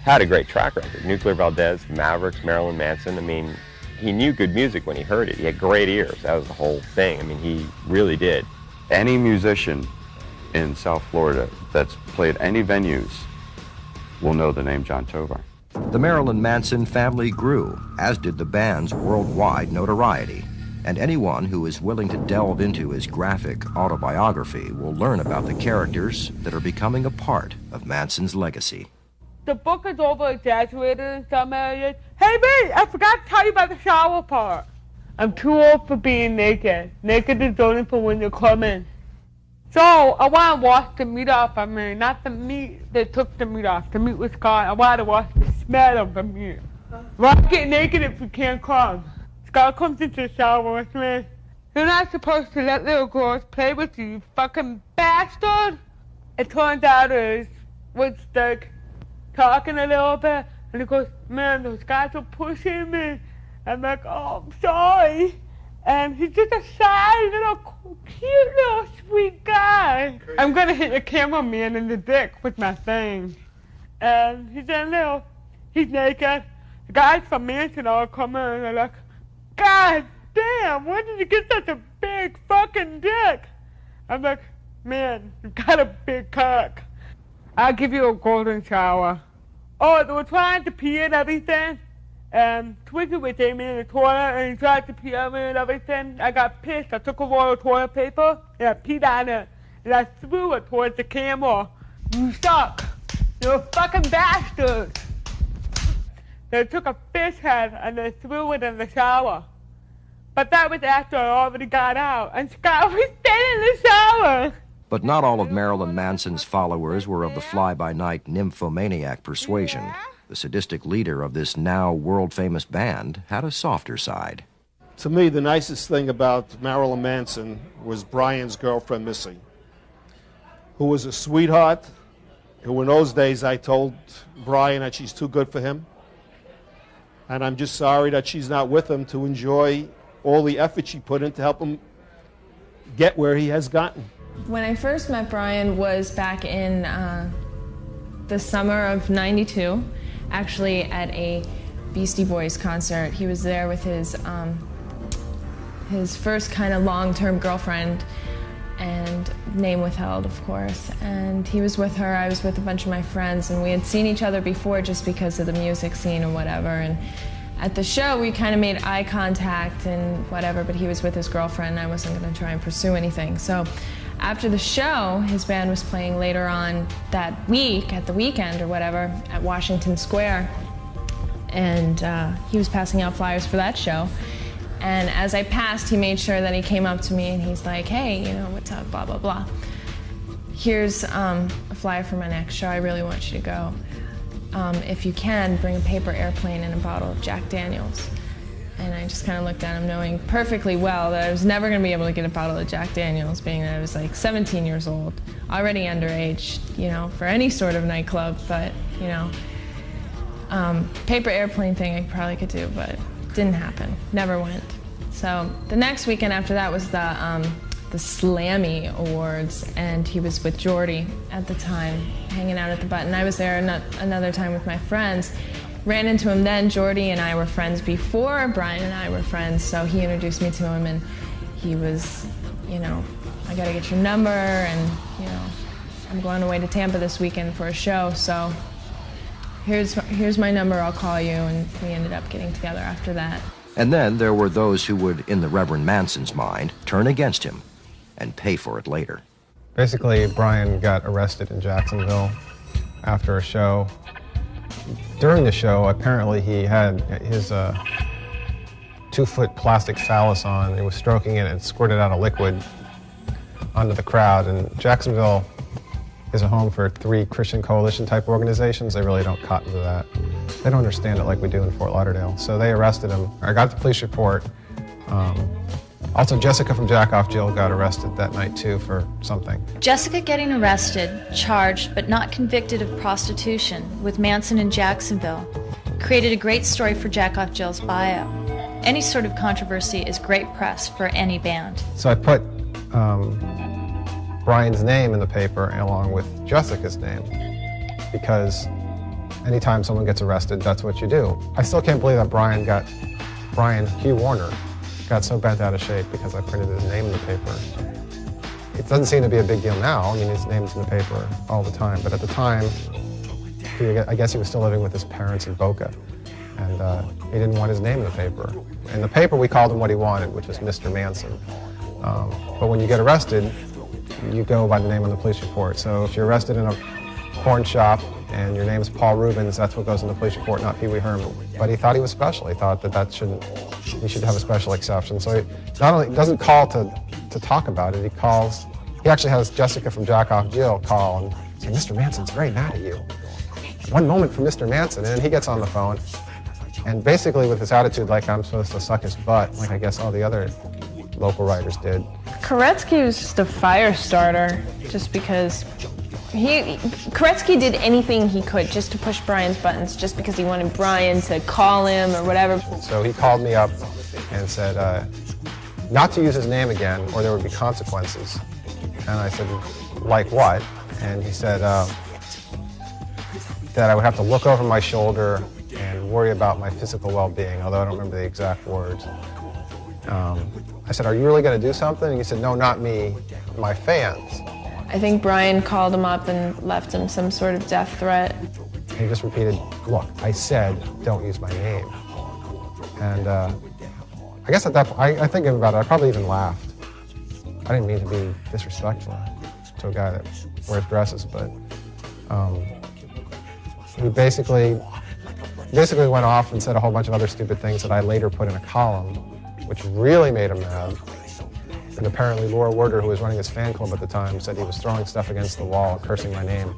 had a great track record. Nuclear Valdez, Mavericks, Marilyn Manson. I mean, he knew good music when he heard it. He had great ears. That was the whole thing. I mean, he really did. Any musician in South Florida that's played any venues will know the name John Tovar. The Marilyn Manson family grew, as did the band's worldwide notoriety. And anyone who is willing to delve into his graphic autobiography will learn about the characters that are becoming a part of Manson's legacy. The book is over-exaggerated in some areas. Hey, wait, I forgot to tell you about the shower part. I'm too old for being naked. Naked is only for when you come in. So, I want to wash the meat off of me, not the meat that took the meat off. The meat was gone. I want to wash the smell of the meat. Why get naked if you can't come? Scott comes into the shower with me. You're not supposed to let little girls play with you, you fucking bastard! It turns out it was like talking a little bit, and he goes, man, those guys are pushing me. I'm like, oh, I'm sorry. And he's just a shy little, cute little sweet guy. Crazy. I'm gonna hit the cameraman in the dick with my thing. And he's naked. The guys from Manson all come in and they're like, God damn, when did you get such a big fucking dick? I'm like, man, you've got a big cock. I'll give you a golden shower. Oh, they were trying to pee and everything. And Twiggy was aiming in the toilet and he tried to pee on me and everything. I got pissed. I took a roll of toilet paper and I peed on it. And I threw it towards the camera. You suck. You're a fucking bastard. They took a fish head and they threw it in the shower. But that was after I already got out, and Scott was staying in the shower. But not all of Marilyn Manson's followers were of the fly-by-night nymphomaniac persuasion. The sadistic leader of this now world-famous band had a softer side. To me, the nicest thing about Marilyn Manson was Brian's girlfriend, Missy, who was a sweetheart, who in those days I told Brian that she's too good for him. And I'm just sorry that she's not with him to enjoy all the effort she put in to help him get where he has gotten. When I first met Brian was back in the summer of '92, actually at a Beastie Boys concert. He was there with his first kind of long-term girlfriend, and name withheld, of course. And he was with her, I was with a bunch of my friends, and we had seen each other before just because of the music scene or whatever. And at the show, we kind of made eye contact and whatever, but he was with his girlfriend, and I wasn't going to try and pursue anything. So after the show, his band was playing later on that week, at the weekend or whatever, at Washington Square. And he was passing out flyers for that show. And as I passed, he made sure that he came up to me and he's like, hey, you know, what's up, blah, blah, blah. Here's a flyer for my next show. I really want you to go. If you can, bring a paper airplane and a bottle of Jack Daniels. And I just kind of looked at him knowing perfectly well that I was never going to be able to get a bottle of Jack Daniels, being that I was like 17 years old, already underage, you know, for any sort of nightclub. But, you know, paper airplane thing I probably could do, but didn't happen. Never went. So the next weekend after that was the Slammy Awards, and he was with Jordy at the time, hanging out at the Button. I was there another time with my friends. Ran into him then. Jordy and I were friends before Brian and I were friends, so he introduced me to him, and he was, you know, I gotta get your number, and, you know, I'm going away to Tampa this weekend for a show, so here's my number, I'll call you, and we ended up getting together after that. And then there were those who would, in the Reverend Manson's mind, turn against him and pay for it later. Basically, Brian got arrested in Jacksonville after a show. During the show, apparently he had his 2-foot plastic phallus on. He was stroking it and squirted out a liquid onto the crowd. And Jacksonville is a home for 3 Christian Coalition type organizations. They really don't cotton to that. They don't understand it like we do in Fort Lauderdale. So they arrested him. I got the police report. Also, Jessica from Jack Off Jill got arrested that night too for something. Jessica getting arrested, charged, but not convicted of prostitution with Manson in Jacksonville created a great story for Jack Off Jill's bio. Any sort of controversy is great press for any band. So I put Brian's name in the paper along with Jessica's name because anytime someone gets arrested, that's what you do. I still can't believe that Brian Hugh Warner got so bent out of shape because I printed his name in the paper. It doesn't seem to be a big deal now. I mean, his name's in the paper all the time, but at the time, I guess he was still living with his parents in Boca, and he didn't want his name in the paper. In the paper, we called him what he wanted, which was Mr. Manson. But when you get arrested, you go by the name on the police report. So if you're arrested in a porn shop and your name's Paul Rubens, that's what goes in the police report, not Pee Wee Herman. But he thought he was special. He thought he should have a special exception. So he not only doesn't call to talk about it, he actually has Jessica from Jack Off Jill call and say, Mr. Manson's very mad at you. One moment for Mr. Manson, and then he gets on the phone, and basically with this attitude like I'm supposed to suck his butt, like I guess all the other local writers did. Koretsky was just a fire starter, just because Koretsky did anything he could just to push Brian's buttons, just because he wanted Brian to call him or whatever. So he called me up and said not to use his name again or there would be consequences. And I said, like what? And he said that I would have to look over my shoulder and worry about my physical well-being, although I don't remember the exact words. I said, are you really going to do something? And he said, no, not me, my fans. I think Brian called him up and left him some sort of death threat. He just repeated, look, I said don't use my name. And I guess at that point, I think about it, I probably even laughed. I didn't mean to be disrespectful to a guy that wears dresses, but he basically went off and said a whole bunch of other stupid things that I later put in a column, which really made him mad. And apparently Laura Werder, who was running his fan club at the time, said he was throwing stuff against the wall and cursing my name,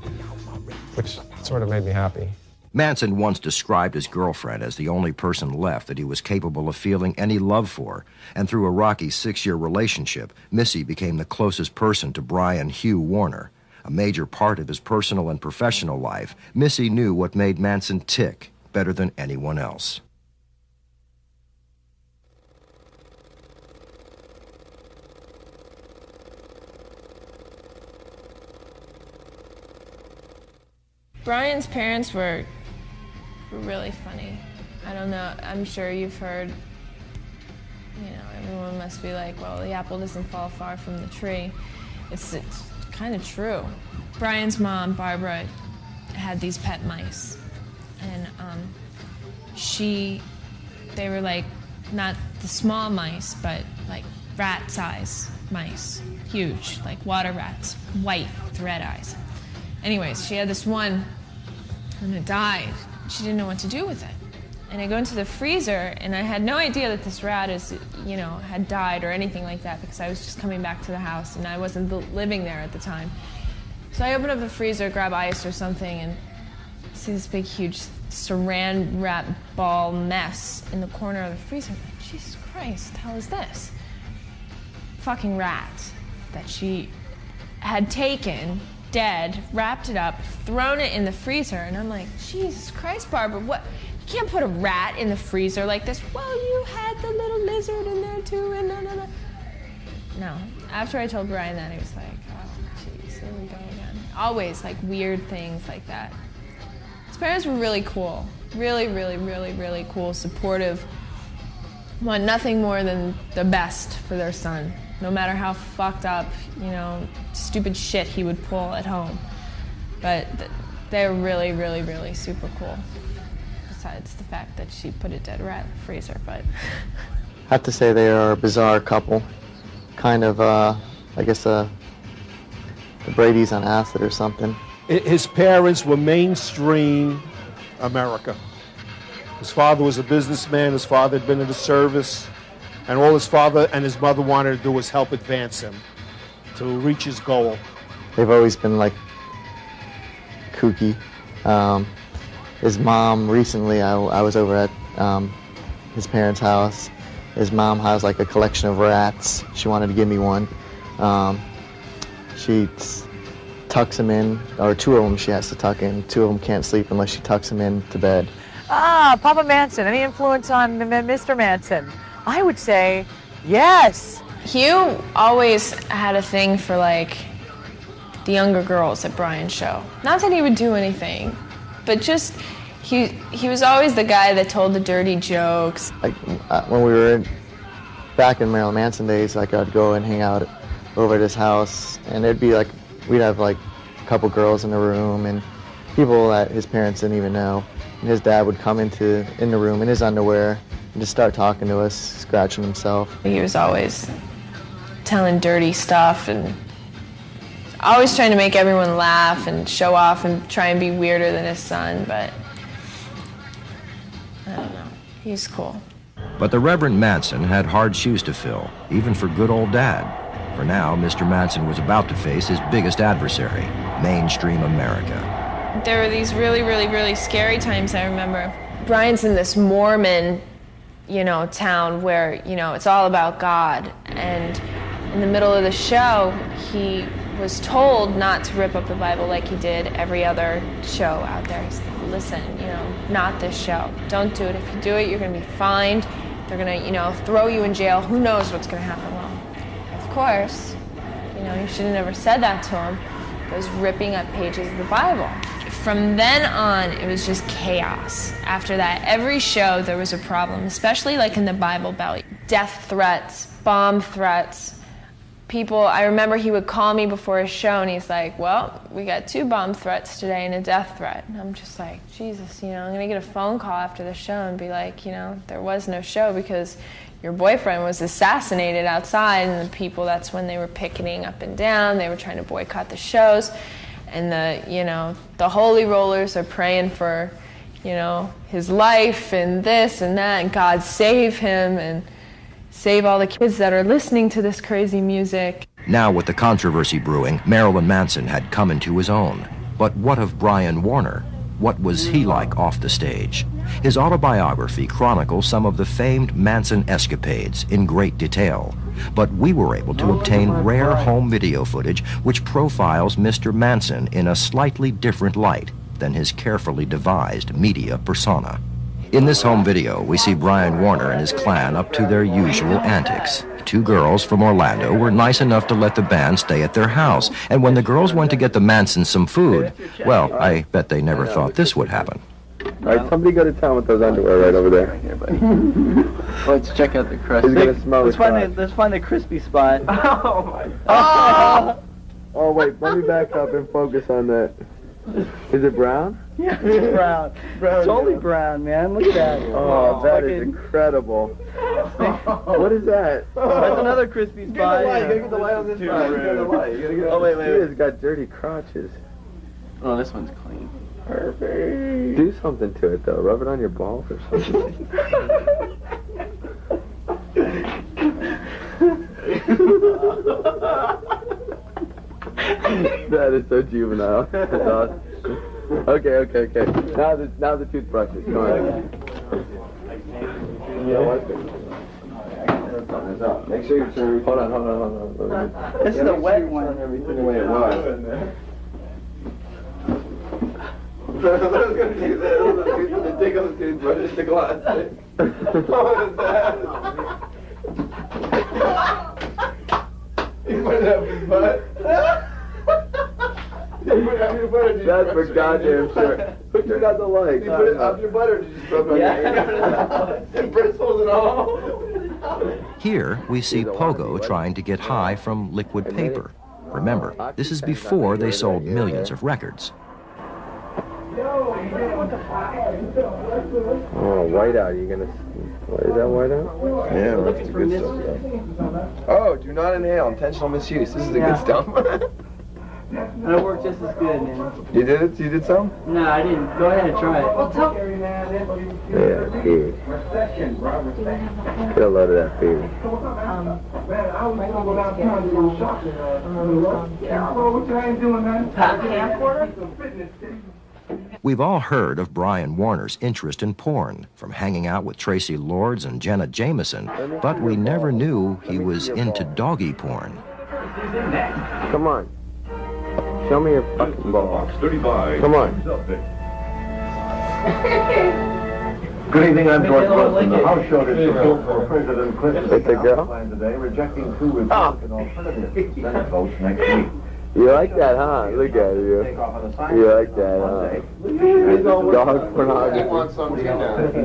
which sort of made me happy. Manson once described his girlfriend as the only person left that he was capable of feeling any love for, and through a rocky 6-year relationship, Missy became the closest person to Brian Hugh Warner. A major part of his personal and professional life, Missy knew what made Manson tick better than anyone else. Brian's parents were really funny. I don't know, I'm sure you've heard, you know, everyone must be like, well, the apple doesn't fall far from the tree. It's kind of true. Brian's mom, Barbara, had these pet mice. And they were like, not the small mice, but like rat-size mice. Huge, like water rats, white with red eyes. Anyways, she had this one, and it died. She didn't know what to do with it. And I go into the freezer, and I had no idea that this rat had died or anything like that, because I was just coming back to the house, and I wasn't living there at the time. So I open up the freezer, grab ice or something, and see this big, huge saran wrap ball mess in the corner of the freezer. I'm like, Jesus Christ, the hell is this? Fucking rat that she had taken, dead, wrapped it up, thrown it in the freezer, and I'm like, Jesus Christ, Barbara, what? You can't put a rat in the freezer like this. Well, you had the little lizard in there too, and no. No. After I told Brian that, he was like, oh, jeez, here we go again. Always, like, weird things like that. His parents were really cool. Really, really, really, really cool, supportive. Want nothing more than the best for their son. No matter how fucked up, stupid shit he would pull at home. But they're really, really, really super cool. Besides the fact that she put a dead rat in the freezer, but... I have to say they are a bizarre couple. Kind of, I guess, the Brady's on acid or something. His parents were mainstream America. His father was a businessman. His father had been in the service. And all his father and his mother wanted to do was help advance him to reach his goal. They've always been, like, kooky. His mom, recently, I was over at his parents' house, His mom has like a collection of rats. She wanted to give me one. She tucks him in, or 2 of them she has to tuck in. 2 of them can't sleep unless she tucks him in to bed. Ah, Papa Manson, any influence on Mr. Manson? I would say yes. Hugh always had a thing for like the younger girls at Brian's show. Not that he would do anything, but just he was always the guy that told the dirty jokes. Like when we were back in Marilyn Manson days, like I'd go and hang out over at his house, and it'd be like we'd have like a couple girls in the room and people that his parents didn't even know. And his dad would come in the room in his underwear and just start talking to us, scratching himself. He was always telling dirty stuff and always trying to make everyone laugh and show off and try and be weirder than his son, but I don't know. He's cool. But the Reverend Manson had hard shoes to fill, even for good old Dad. For now, Mr. Manson was about to face his biggest adversary, mainstream America. There were these really, really, really scary times, I remember. Brian's in this Mormon, town where, it's all about God. And in the middle of the show, he was told not to rip up the Bible like he did every other show out there. He said, listen, not this show. Don't do it. If you do it, you're going to be fined. They're going to, throw you in jail. Who knows what's going to happen? Well, of course, you should have never said that to him. He was ripping up pages of the Bible. From then on, it was just chaos. After that, every show there was a problem, especially like in the Bible Belt. Death threats, bomb threats. People, I remember he would call me before a show and he's like, well, we got 2 bomb threats today and a death threat. And I'm just like, Jesus, I'm gonna get a phone call after the show and be like, there was no show because your boyfriend was assassinated outside, and the people, that's when they were picketing up and down. They were trying to boycott the shows. And the holy rollers are praying for, his life and this and that, and God save him and save all the kids that are listening to this crazy music. Now, with the controversy brewing, Marilyn Manson had come into his own. But what of Brian Warner? What was he like off the stage? His autobiography chronicles some of the famed Manson escapades in great detail. But we were able to obtain rare home video footage which profiles Mr. Manson in a slightly different light than his carefully devised media persona. In this home video, we see Brian Warner and his clan up to their usual antics. 2 girls from Orlando were nice enough to let the band stay at their house, and when the girls went to get the Mansons some food, well, I bet they never thought this would happen. All right, somebody go to town with those underwear right over there. Here, buddy. Let's check out the crust. Who's gonna smell let's find the crispy spot. Oh my God. Oh wait, let me back up and focus on that. Is it brown? Yeah, it's brown. It's totally brown, man. Look at that. Oh, that is incredible. What is that? That's another crispy spot. Get the light on this side. Get the light. Oh, wait. It's got dirty crotches. Oh, this one's clean. Perfect. Do something to it, though. Rub it on your balls or something. That is so juvenile. That's awesome. Okay. Now the toothbrushes. Come on. Make sure you turn. Hold on. This is the wet one. Everything the way it was. I was going to do that. I was going to take off the toothbrush and stick on it. What is that? He put it up his butt. That's for goddamn sure. Who turned out the light? Did you put it up your butt or did you just rub it on your hand? Bristles and all. Here, we see Pogo trying to get high from liquid paper. Remember, this is before they sold millions of records. Oh, whiteout. You gonna? Is that whiteout? Yeah, that's the good stuff. Oh, do not inhale. Intentional misuse. This is the good stuff. That'll work just as good, man. You did it? You did some? No, I didn't. Go ahead and try it. Yeah, good. Get a load of that fever. Camcorder? We've all heard of Brian Warner's interest in porn, from hanging out with Tracy Lords and Jenna Jameson, but we never knew he was into doggy porn. Come on. Show me your fucking ball. 35. Come on. Good evening, I'm George Wilson. The House showed its support for President Clinton's It's a girl? plan today, rejecting two Republican alternative Senate votes next week. You like that, huh? Look at you. You like that, huh? Dog pornography.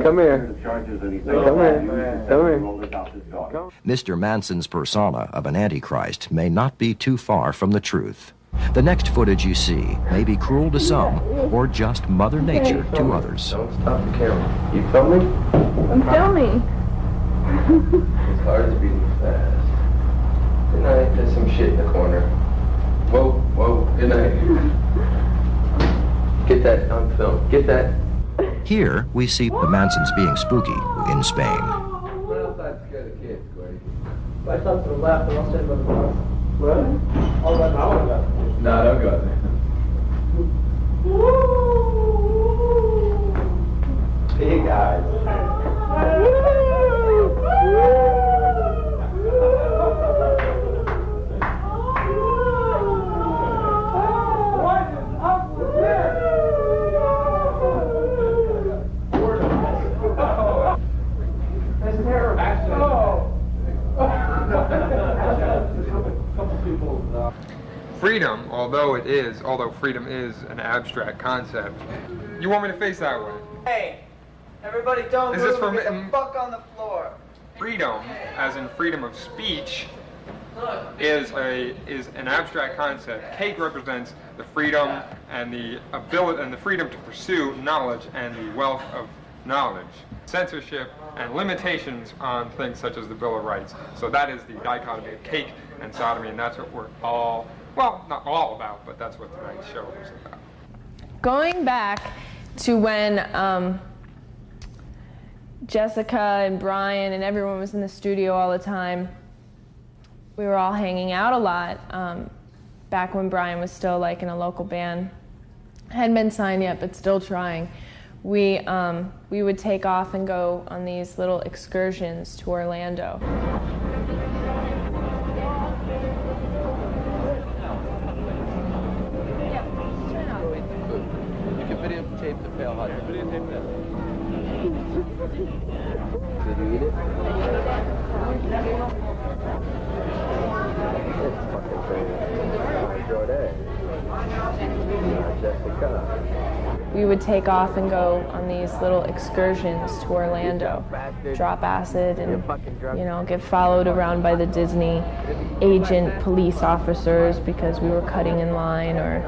Come here. Come here. Come here. Mr. Manson's persona of an antichrist may not be too far from the truth. The next footage you see may be cruel to some, or just Mother Nature to others. Don't stop the camera. You filming? I'm filming. His heart is beating fast. Good night. There's some shit in the corner. Whoa, whoa. Good night. Get that on film. Get that. Here we see the Mansons being spooky in Spain. Run outside to scare the kids, Gordy. If I stop to the left, and I'll stand by the cross. What? I'll let go. No, don't go there. Big eyes. Freedom, although freedom is an abstract concept. You want me to face that way? Hey, everybody don't Is move. this for Get me? the fuck on the floor. Freedom, as in freedom of speech, is an abstract concept. Cake represents the freedom and the ability and the freedom to pursue knowledge and the wealth of knowledge. Censorship and limitations on things such as the Bill of Rights. So that is the dichotomy of cake and sodomy, and that's what we're all, well, not all about, but that's what tonight's show is about. Going back to when Jessica and Brian and everyone was in the studio all the time, we were all hanging out a lot. Back when Brian was still like in a local band, hadn't been signed yet, but still trying. We would take off and go on these little excursions to Orlando. You can videotape the pale hot. Videotape that. Did you eat it? It's fucking crazy. Jordan. Jessica. We would take off and go on these little excursions to Orlando, drop acid and, you know, get followed around by the Disney agent police officers because we were cutting in line or,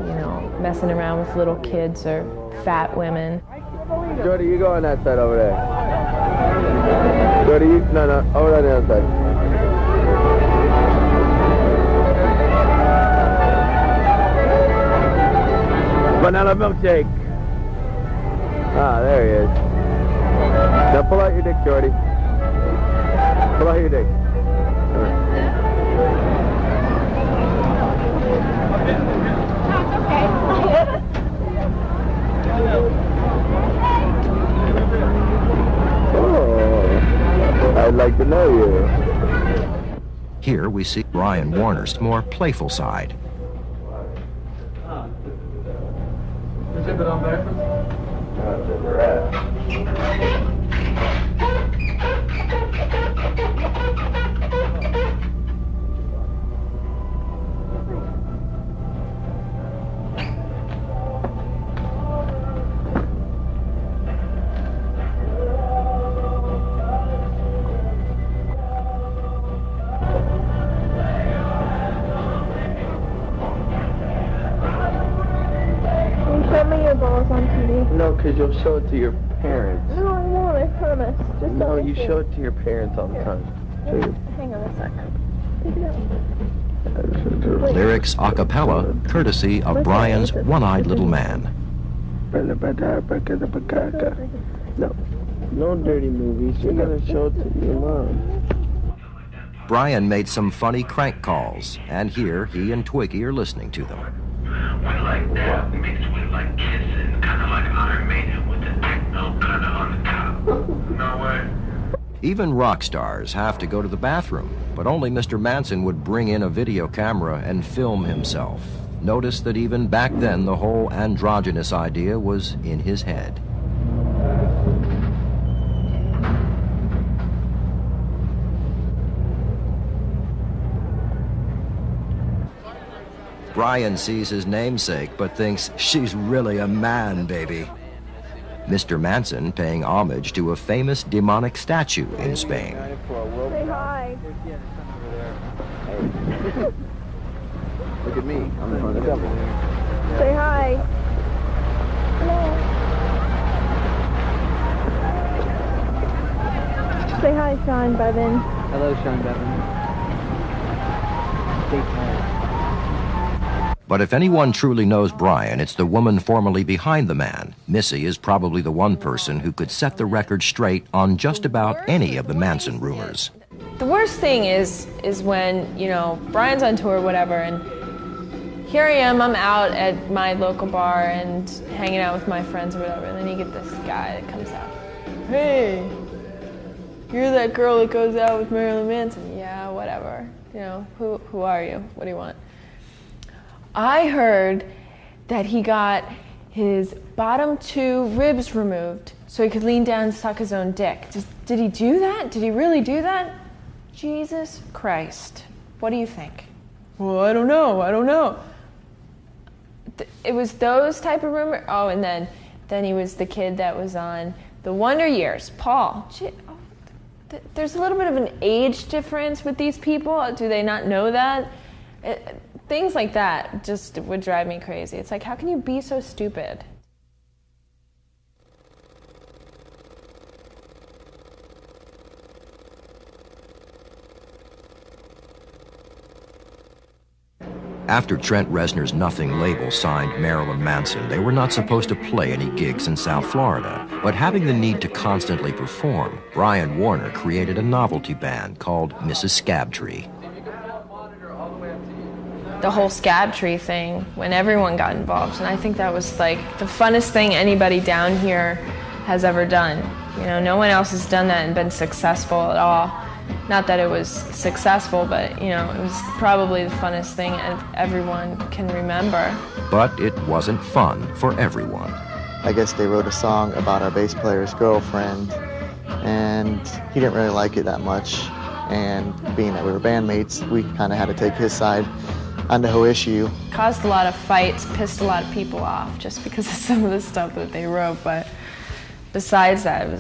you know, messing around with little kids or fat women. Jordy, you go on that side over there. Jordy, no, over on the other side. Vanilla milkshake. Ah, there he is. Now pull out your dick, Jordy. Pull out your dick. Oh, I'd like to know you. Here we see Brian Warner's more playful side. Zip it on backwards. Show me your balls on TV. No, because you'll show it to your parents. No, I won't, I promise. Just No, let me you see. show it to your parents all the time. Hang on a second. Lyrics a cappella, courtesy of Brian's one-eyed little man. No dirty movies. You gotta show it to your mom. Brian made some funny crank calls, and here he and Twiggy are listening to them. One like that makes one like kissing. cremated with the techno kind of on the top. No way. Even rock stars have to go to the bathroom, but only Mr. Manson would bring in a video camera and film himself. Notice that even back then the whole androgynous idea was in his head. Brian sees his namesake but thinks she's really a man, baby. Mr. Manson paying homage to a famous demonic statue in Spain. Say hi. Look at me. I'm in front of the devil. Say hi. Hello. Say hi, Sean Bevan. Hello, Sean Bevan. Stay tight. But if anyone truly knows Brian, it's the woman formerly behind the man. Missy is probably the one person who could set the record straight on just about any of the Manson rumors. The worst thing is when, you know, Brian's on tour or whatever, and here I am, I'm out at my local bar and hanging out with my friends or whatever, and then you get this guy that comes out. Hey, you're that girl that goes out with Marilyn Manson. Yeah, whatever. You know, who are you? What do you want? I heard that he got his bottom 2 ribs removed so he could lean down and suck his own dick. Did he do that? Did he really do that? Jesus Christ. What do you think? Well, I don't know. It was those type of rumors. Oh, and then he was the kid that was on The Wonder Years. Paul. There's a little bit of an age difference with these people. Do they not know that? Things like that just would drive me crazy. It's like, how can you be so stupid? After Trent Reznor's Nothing label signed Marilyn Manson, they were not supposed to play any gigs in South Florida. But having the need to constantly perform, Brian Warner created a novelty band called Mrs. Scabtree. The whole Scabtree thing, when everyone got involved, and I think that was like the funnest thing anybody down here has ever done. You know, no one else has done that and been successful at all. Not that it was successful, but, you know, it was probably the funnest thing everyone can remember. But it wasn't fun for everyone. I guess they wrote a song about our bass player's girlfriend, and he didn't really like it that much. And being that we were bandmates, we kind of had to take his side on the whole issue. Caused a lot of fights, pissed a lot of people off just because of some of the stuff that they wrote, but besides that, it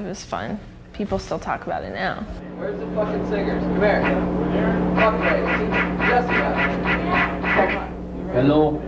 was fun. People still talk about it now. Where's the fucking singers? Come here. Fuck right. Jessica. Hello.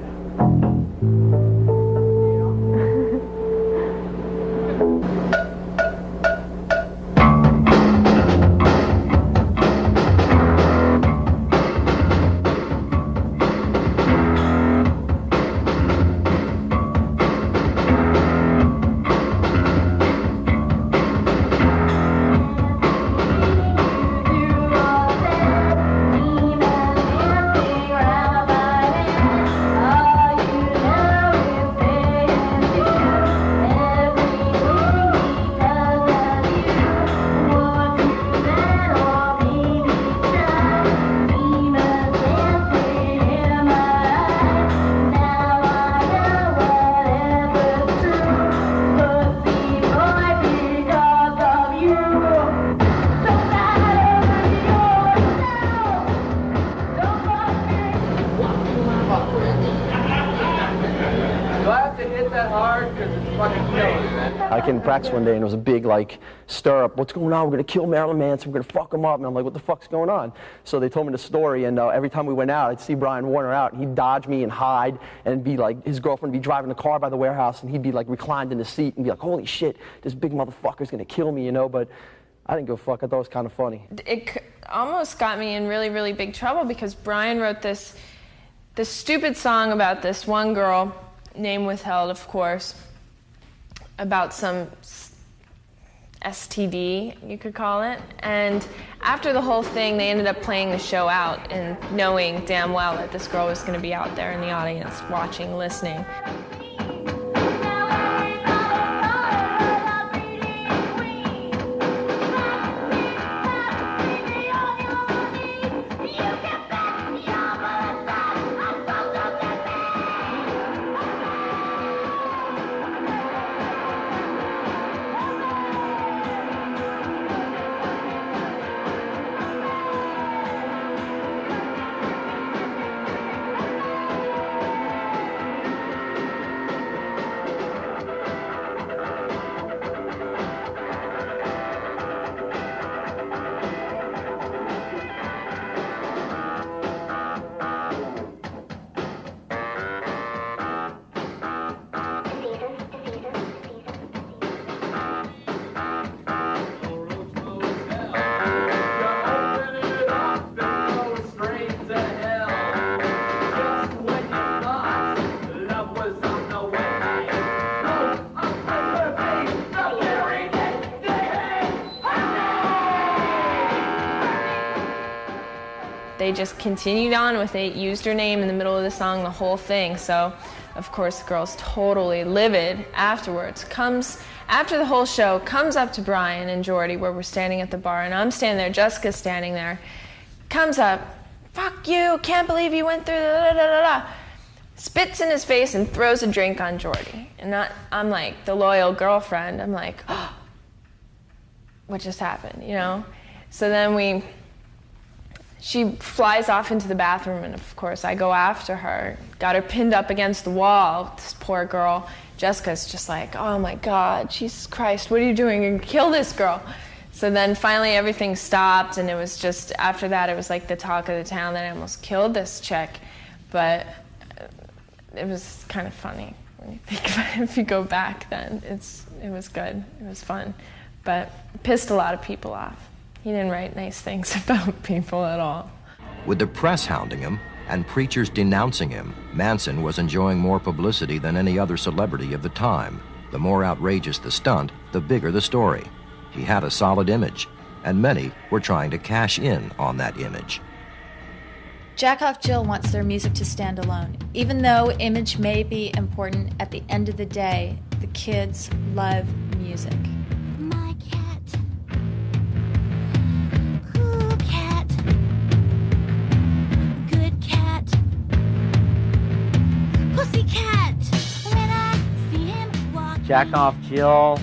In practice one day, and it was a big stir up. What's going on? We're gonna kill Marilyn Manson. We're gonna fuck him up. And I'm like, what the fuck's going on? So they told me the story, and every time we went out, I'd see Brian Warner out, and he'd dodge me and hide, and be like, his girlfriend would be driving the car by the warehouse, and he'd be like reclined in the seat and be like, holy shit, this big motherfucker's gonna kill me, you know. But I didn't go fuck. I thought it was kind of funny. It almost got me in really, really big trouble because Brian wrote this stupid song about this one girl, name withheld, of course, about some STD, you could call it. And after the whole thing, they ended up playing the show out and knowing damn well that this girl was going to be out there in the audience watching, listening. they just continued on with it, used her name in the middle of the song, the whole thing. So, of course, the girl's totally livid afterwards. After the whole show, comes up to Brian and Jordy where we're standing at the bar, and I'm standing there, Jessica's standing there, comes up, fuck you, can't believe you went through da-da-da-da-da. Spits in his face and throws a drink on Jordy. And I'm like, the loyal girlfriend, I'm like, oh, what just happened, you know? So then she flies off into the bathroom, and of course I go after her. Got her pinned up against the wall, this poor girl. Jessica's just like, oh my God, Jesus Christ, what are you doing? You're gonna kill this girl. So then finally everything stopped, and it was just, after that it was like the talk of the town that I almost killed this chick. But it was kind of funny when you think about it. If you go back then, it was good, it was fun. But it pissed a lot of people off. He didn't write nice things about people at all. With the press hounding him and preachers denouncing him, Manson was enjoying more publicity than any other celebrity of the time. The more outrageous the stunt, the bigger the story. He had a solid image, and many were trying to cash in on that image. Jack Off Jill wants their music to stand alone. Even though image may be important, at the end of the day, the kids love music. Jack Off Jill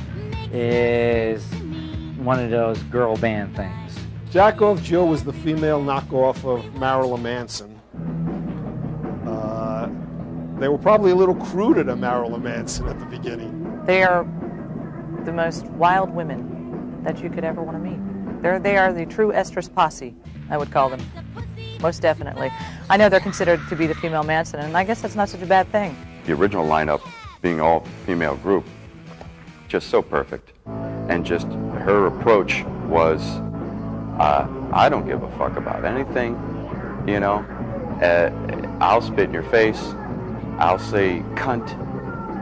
is one of those girl band things. Jack Off Jill was the female knockoff of Marilyn Manson. They were probably a little cruder than Marilyn Manson at the beginning. They are the most wild women that you could ever want to meet. They are the true estrus posse, I would call them. Most definitely. I know they're considered to be the female Manson, and I guess that's not such a bad thing. The original lineup, being all female group, just so perfect. And just her approach was, I don't give a fuck about anything, you know. I'll spit in your face, I'll say cunt,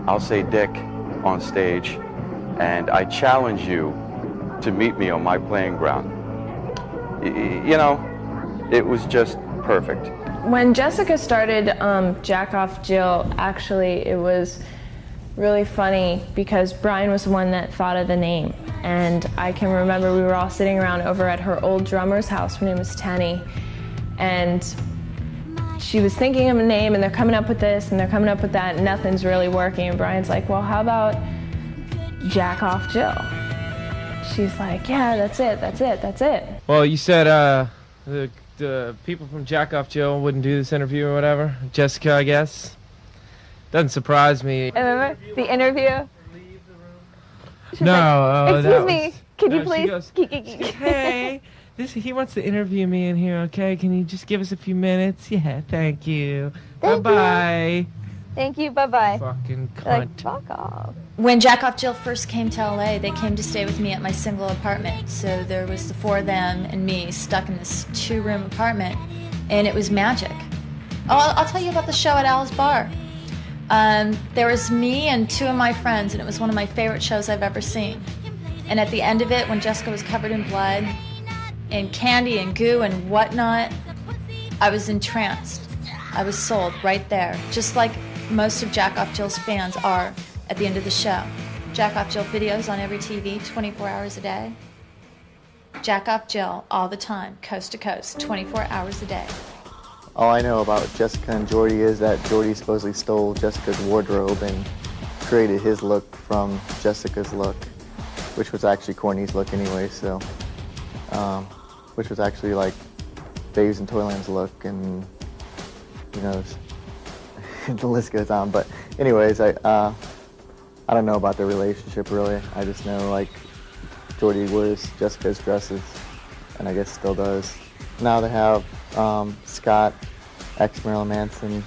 I'll say dick on stage, and I challenge you to meet me on my playing ground. You know, it was just perfect. When Jessica started Jack Off Jill, actually it was really funny because Brian was the one that thought of the name. And I can remember we were all sitting around over at her old drummer's house. Her name was Tenny. And she was thinking of a name, and they're coming up with this and they're coming up with that, and nothing's really working. And Brian's like, well, how about Jack Off Jill? She's like, yeah, that's it. Well, you said the people from Jack Off Jill wouldn't do this interview or whatever. Jessica, I guess. Doesn't surprise me. Remember the interview? No. Excuse me. Could you please? Hey, he wants to interview me in here. Okay, can you just give us a few minutes? Yeah, thank you. Bye-bye. Thank you. Bye-bye. Fucking cunt. Like, fuck off. When Jack Off Jill first came to LA, they came to stay with me at my single apartment. So there was the four of them and me stuck in this 2-room apartment, and it was magic. Oh, I'll tell you about the show at Al's Bar. There was me and 2 of my friends, and it was one of my favorite shows I've ever seen. And at the end of it, when Jessica was covered in blood and candy and goo and whatnot, I was entranced. I was sold right there, just like most of Jack Off Jill's fans are at the end of the show. Jack Off Jill videos on every TV, 24 hours a day. Jack Off Jill all the time, coast to coast, 24 hours a day. All I know about Jessica and Jordy is that Jordy supposedly stole Jessica's wardrobe and created his look from Jessica's look, which was actually Courtney's look anyway, so, which was actually like Faves and Toyland's look, and who knows, the list goes on. But anyways, I don't know about their relationship really. I just know like Jordy wears Jessica's dresses, and I guess still does. Now they have Scott, ex-Marilyn Manson,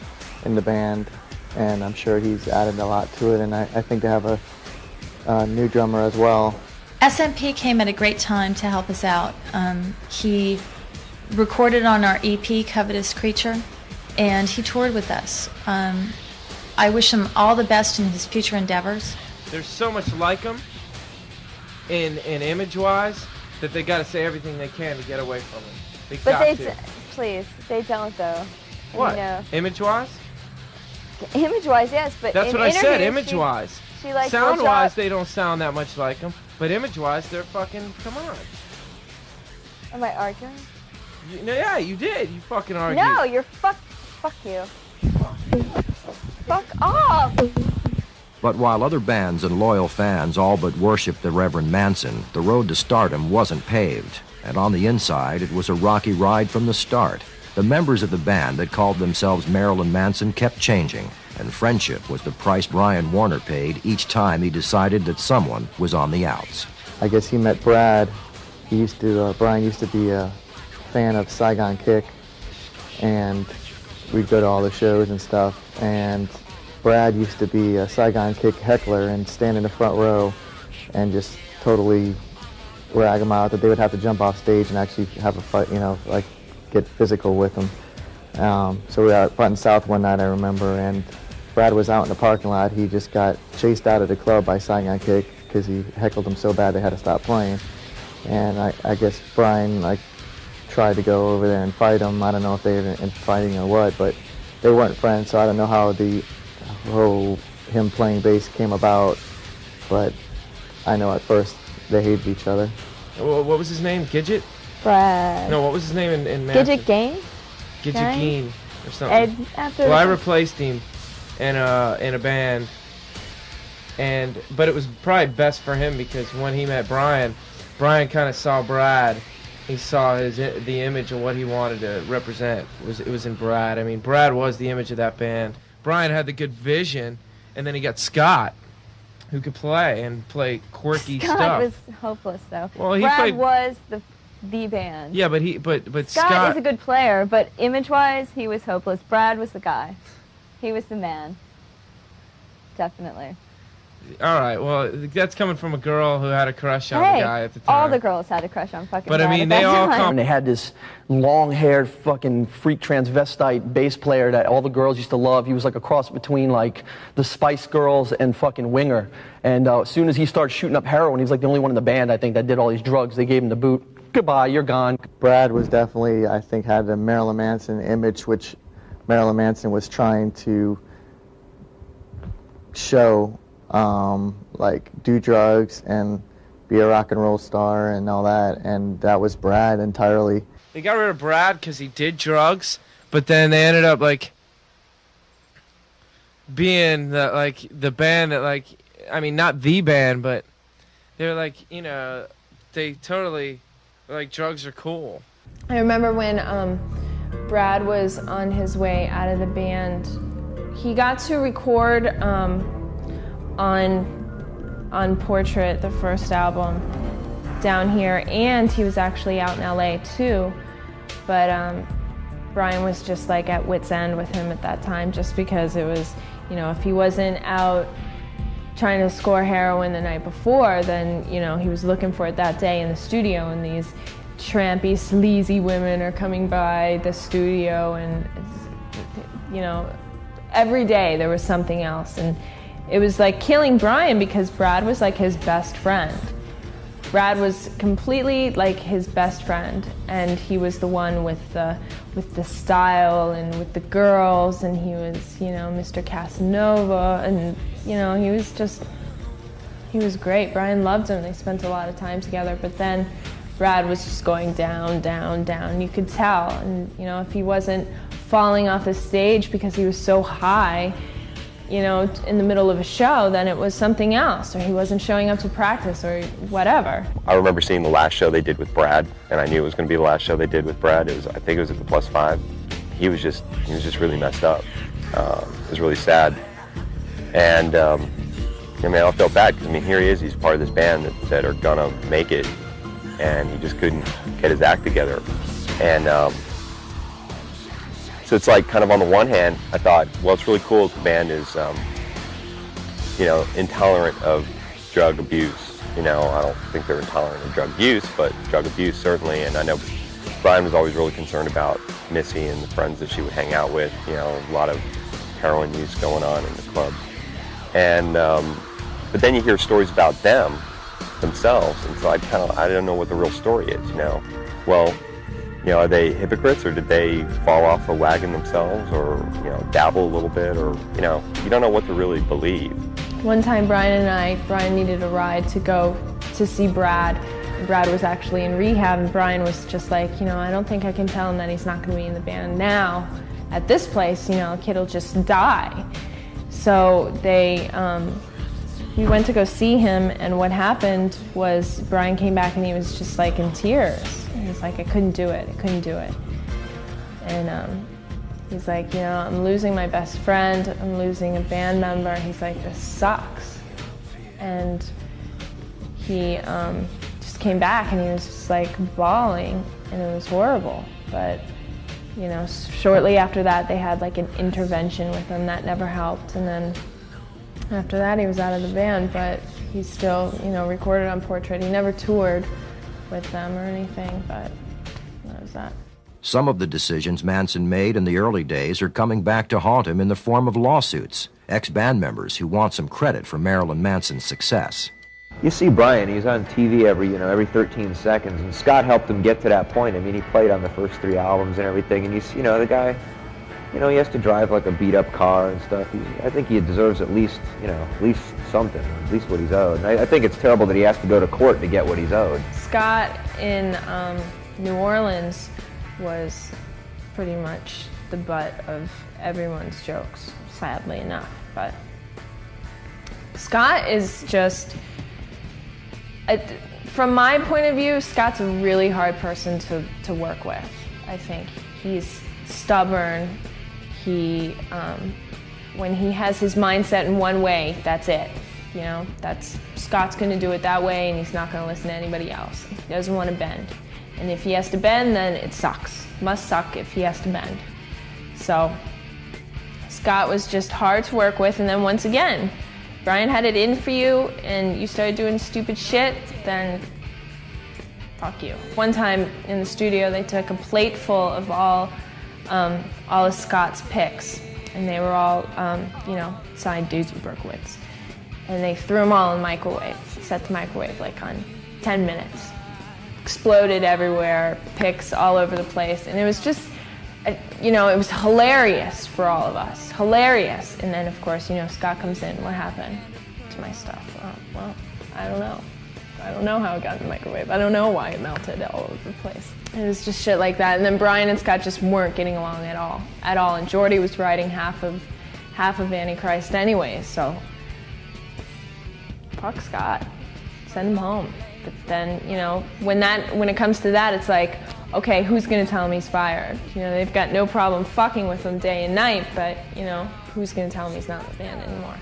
in the band, and I'm sure he's added a lot to it, and I think they have a new drummer as well. SMP came at a great time to help us out. He recorded on our EP, Covetous Creature, and he toured with us. I wish him all the best in his future endeavors. There's so much like him in image-wise that they got to say everything they can to get away from him. But please, they don't though. What? You know. Image-wise? Image-wise, yes, but that's in what I said. interviews, Image-wise. She like sound-wise, they don't sound that much like them. But image-wise, they're fucking. Come on. Am I arguing? Yeah, you did. You fucking argued. No, you're fuck you. Fuck off. But while other bands and loyal fans all but worshipped the Reverend Manson, the road to stardom wasn't paved. And on the inside, it was a rocky ride from the start. The members of the band that called themselves Marilyn Manson kept changing, and friendship was the price Brian Warner paid each time he decided that someone was on the outs. I guess he met Brad. Brian used to be a fan of Saigon Kick, and we'd go to all the shows and stuff, and Brad used to be a Saigon Kick heckler and stand in the front row and just totally rag them out that they would have to jump off stage and actually have a fight, you know, like get physical with them. So we were out front and south one night, I remember, and Brad was out in the parking lot. He just got chased out of the club by Saigon Kick because he heckled them so bad they had to stop playing. And I guess Brian tried to go over there and fight him. I don't know if they were in fighting or what, but they weren't friends, so I don't know how the whole him playing bass came about, but I know at first they hated each other. What was his name? Gidget? Brad. No, what was his name in Manson? Gidget Gain? Gidget Gain or something. Well, I replaced him in a band, but it was probably best for him because when he met Brian kind of saw Brad. He saw the image of what he wanted to represent. It was in Brad. I mean, Brad was the image of that band. Brian had the good vision, and then he got Scott, who could play quirky stuff. Scott was hopeless though. Well, Brad was the band. Yeah, but Scott is a good player, but image-wise, he was hopeless. Brad was the guy. He was the man. Definitely. All right, well, that's coming from a girl who had a crush on the guy at the time. All the girls had a crush on fucking But Brad I mean, at they that all time. come. And they had this long-haired fucking freak transvestite bass player that all the girls used to love. He was like a cross between like the Spice Girls and fucking Winger. And as soon as he started shooting up heroin, he's like the only one in the band, I think, that did all these drugs. They gave him the boot. Goodbye, you're gone. Brad was definitely, I think, had the Marilyn Manson image, which Marilyn Manson was trying to show, like do drugs and be a rock and roll star and all that, and that was Brad entirely. They got rid of Brad because he did drugs, but then they ended up like being the band that not the band, but they're like, you know, they totally like drugs are cool. I remember when Brad was on his way out of the band, he got to record on Portrait, the first album, down here, and he was actually out in LA too, but Brian was just like at wit's end with him at that time, just because it was, you know, if he wasn't out trying to score heroin the night before, then, you know, he was looking for it that day in the studio, and these trampy, sleazy women are coming by the studio, and, you know, every day there was something else, and it was like killing Brian because Brad was like his best friend. Brad was completely like his best friend, and he was the one with the style and with the girls, and he was, you know, Mr. Casanova, and, you know, he was great. Brian loved him. They spent a lot of time together, but then Brad was just going down, down, down. You could tell, and, you know, if he wasn't falling off the stage because he was so high, you know, in the middle of a show, then it was something else, or he wasn't showing up to practice, or whatever. I remember seeing the last show they did with Brad, and I knew it was going to be the last show they did with Brad. I think it was at the +5. He was just really messed up. It was really sad, and I mean, I felt bad because, I mean, here he is. He's part of this band that are gonna make it, and he just couldn't get his act together, and. So it's like, kind of on the one hand, I thought, well, it's really cool that the band is, you know, intolerant of drug abuse. You know, I don't think they're intolerant of drug use, but drug abuse certainly. And I know Brian was always really concerned about Missy and the friends that she would hang out with. You know, a lot of heroin use going on in the clubs. And but then you hear stories about them themselves, and so I don't know what the real story is. You know, well, You know, are they hypocrites, or did they fall off the wagon themselves, or, you know, dabble a little bit, or, you know, you don't know what to really believe. One time Brian needed a ride to go to see Brad. Brad was actually in rehab, and Brian was just like, you know, I don't think I can tell him that he's not going to be in the band now. At this place, you know, a kid will just die. So we went to go see him, and what happened was Brian came back and he was just like in tears. He was like, I couldn't do it. And he's like, you know, I'm losing my best friend, I'm losing a band member. He's like, this sucks. And he just came back and he was just like bawling, and it was horrible. But, you know, shortly after that they had like an intervention with him that never helped, and then after that he was out of the band, but he still, you know, recorded on Portrait. He never toured with them or anything, but that was that. Some of the decisions Manson made in the early days are coming back to haunt him in the form of lawsuits, ex-band members who want some credit for Marilyn Manson's success. You see Brian, he's on TV every 13 seconds, and Scott helped him get to that point. I mean, he played on the first 3 albums and everything, and you know, the guy, you know, he has to drive like a beat-up car and stuff. I think he deserves at least, you know, at least something, at least what he's owed. And I think it's terrible that he has to go to court to get what he's owed. Scott in New Orleans was pretty much the butt of everyone's jokes, sadly enough. But Scott is just, from my point of view, Scott's a really hard person to work with. I think he's stubborn. He, when he has his mindset in one way, that's it. You know, Scott's going to do it that way, and he's not going to listen to anybody else. He doesn't want to bend. And if he has to bend, then it sucks. Must suck if he has to bend. So Scott was just hard to work with, and then once again, Brian had it in for you, and you started doing stupid shit, then fuck you. One time in the studio, they took a plate full of all of Scott's picks, and they were all, you know, signed Doozy Berkowitz. And they threw them all in the microwave, set the microwave like on 10 minutes. Exploded everywhere, picks all over the place, and it was just, you know, it was hilarious for all of us, hilarious. And then, of course, you know, Scott comes in, what happened to my stuff? Oh, well, I don't know. I don't know how it got in the microwave. I don't know why it melted all over the place. It was just shit like that. And then Brian and Scott just weren't getting along at all. And Jordy was writing half of Antichrist anyways, so fuck Scott. Send him home. But then, you know, when it comes to that, it's like, okay, who's gonna tell him he's fired? You know, they've got no problem fucking with him day and night, but, you know, who's gonna tell him he's not in the band anymore?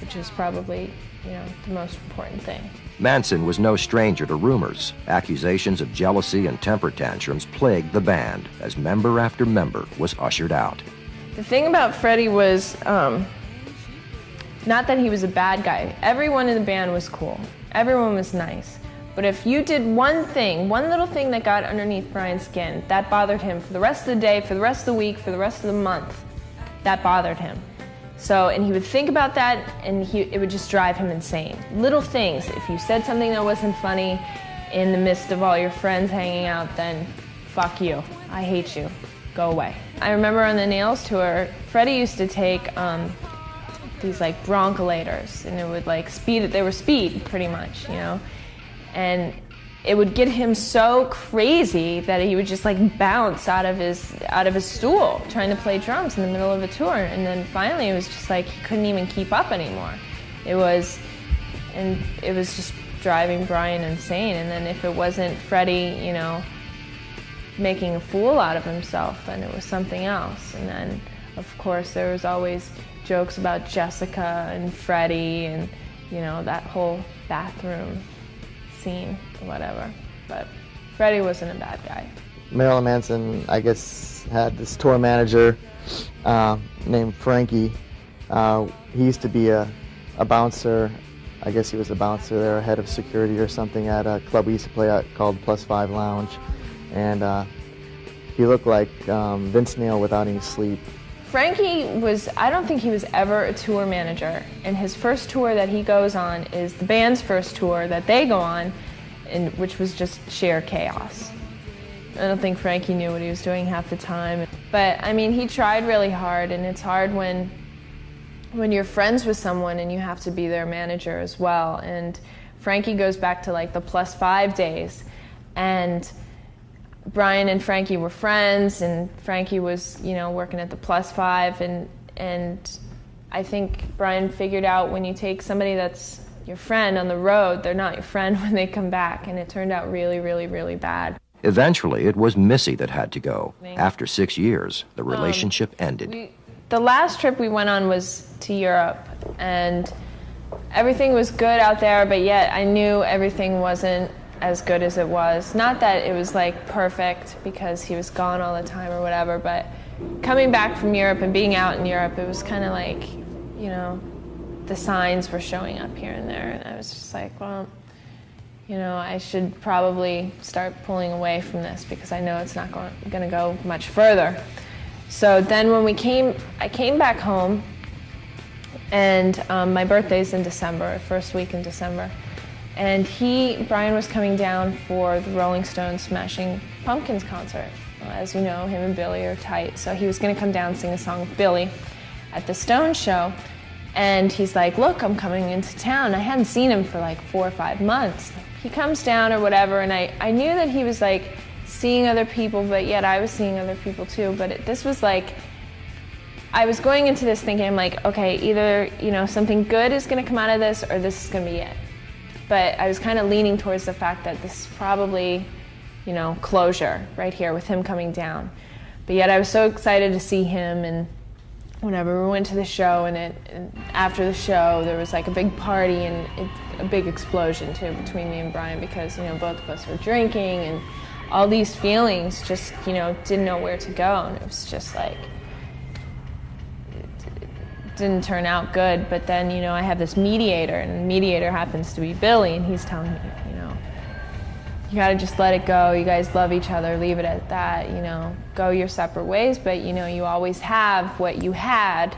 Which is probably, you know, the most important thing. Manson was no stranger to rumors. Accusations of jealousy and temper tantrums plagued the band as member after member was ushered out. The thing about Freddie was, not that he was a bad guy. Everyone in the band was cool. Everyone was nice. But if you did one thing, one little thing that got underneath Brian's skin, that bothered him for the rest of the day, for the rest of the week, for the rest of the month. That bothered him. So, and he would think about that, and it would just drive him insane. Little things. If you said something that wasn't funny in the midst of all your friends hanging out, then fuck you. I hate you. Go away. I remember on the Nails tour, Freddie used to take these like broncholators, and it would like speed, they were speed pretty much, you know, and it would get him so crazy that he would just like bounce out of his stool trying to play drums in the middle of a tour. And then finally it was just like he couldn't even keep up anymore. It was just driving Brian insane. And then if it wasn't Freddie, you know, making a fool out of himself, then it was something else. And then of course there was always jokes about Jessica and Freddie and, you know, that whole bathroom scene or whatever. But Freddie wasn't a bad guy. Marilyn Manson, I guess, had this tour manager named Frankie. He used to be a bouncer. I guess he was a bouncer there, a head of security or something at a club we used to play at called Plus 5 Lounge. And he looked like Vince Neil without any sleep. Frankie was, I don't think he was ever a tour manager, and his first tour that he goes on is the band's first tour that they go on, which was just sheer chaos. I don't think Frankie knew what he was doing half the time. But I mean, he tried really hard, and it's hard when you're friends with someone and you have to be their manager as well. And Frankie goes back to like the +5 days, and Brian and Frankie were friends, and Frankie was, you know, working at the +5, and I think Brian figured out when you take somebody that's your friend on the road, they're not your friend when they come back, and it turned out really, really, really bad. Eventually, it was Missy that had to go. After 6 years, the relationship ended. The last trip we went on was to Europe, and everything was good out there, but yet I knew everything wasn't as good as it was. Not that it was like perfect because he was gone all the time or whatever, but coming back from Europe and being out in Europe, it was kind of like, you know, the signs were showing up here and there, and I was just like, well, you know, I should probably start pulling away from this because I know it's not going to go much further. So then when I came back home, and my birthday's in December, first week in December, and Brian was coming down for the Rolling Stones Smashing Pumpkins concert. As you know, him and Billy are tight, so he was going to come down and sing a song with Billy at the Stones show. And he's like, look, I'm coming into town. I hadn't seen him for like 4 or 5 months. He comes down or whatever, and I knew that he was like seeing other people, but yet I was seeing other people too. But this was like, I was going into this thinking, I'm like, okay, either, you know, something good is going to come out of this or this is going to be it. But I was kind of leaning towards the fact that this is probably, you know, closure right here with him coming down. But yet I was so excited to see him, and whenever we went to the show, and after the show there was like a big party and a big explosion too between me and Brian, because, you know, both of us were drinking and all these feelings, just, you know, didn't know where to go, and it was just like, it didn't turn out good. But then, you know, I have this mediator, and the mediator happens to be Billy, and he's telling me, you know, you gotta just let it go, you guys love each other, leave it at that, you know, go your separate ways, but, you know, you always have what you had,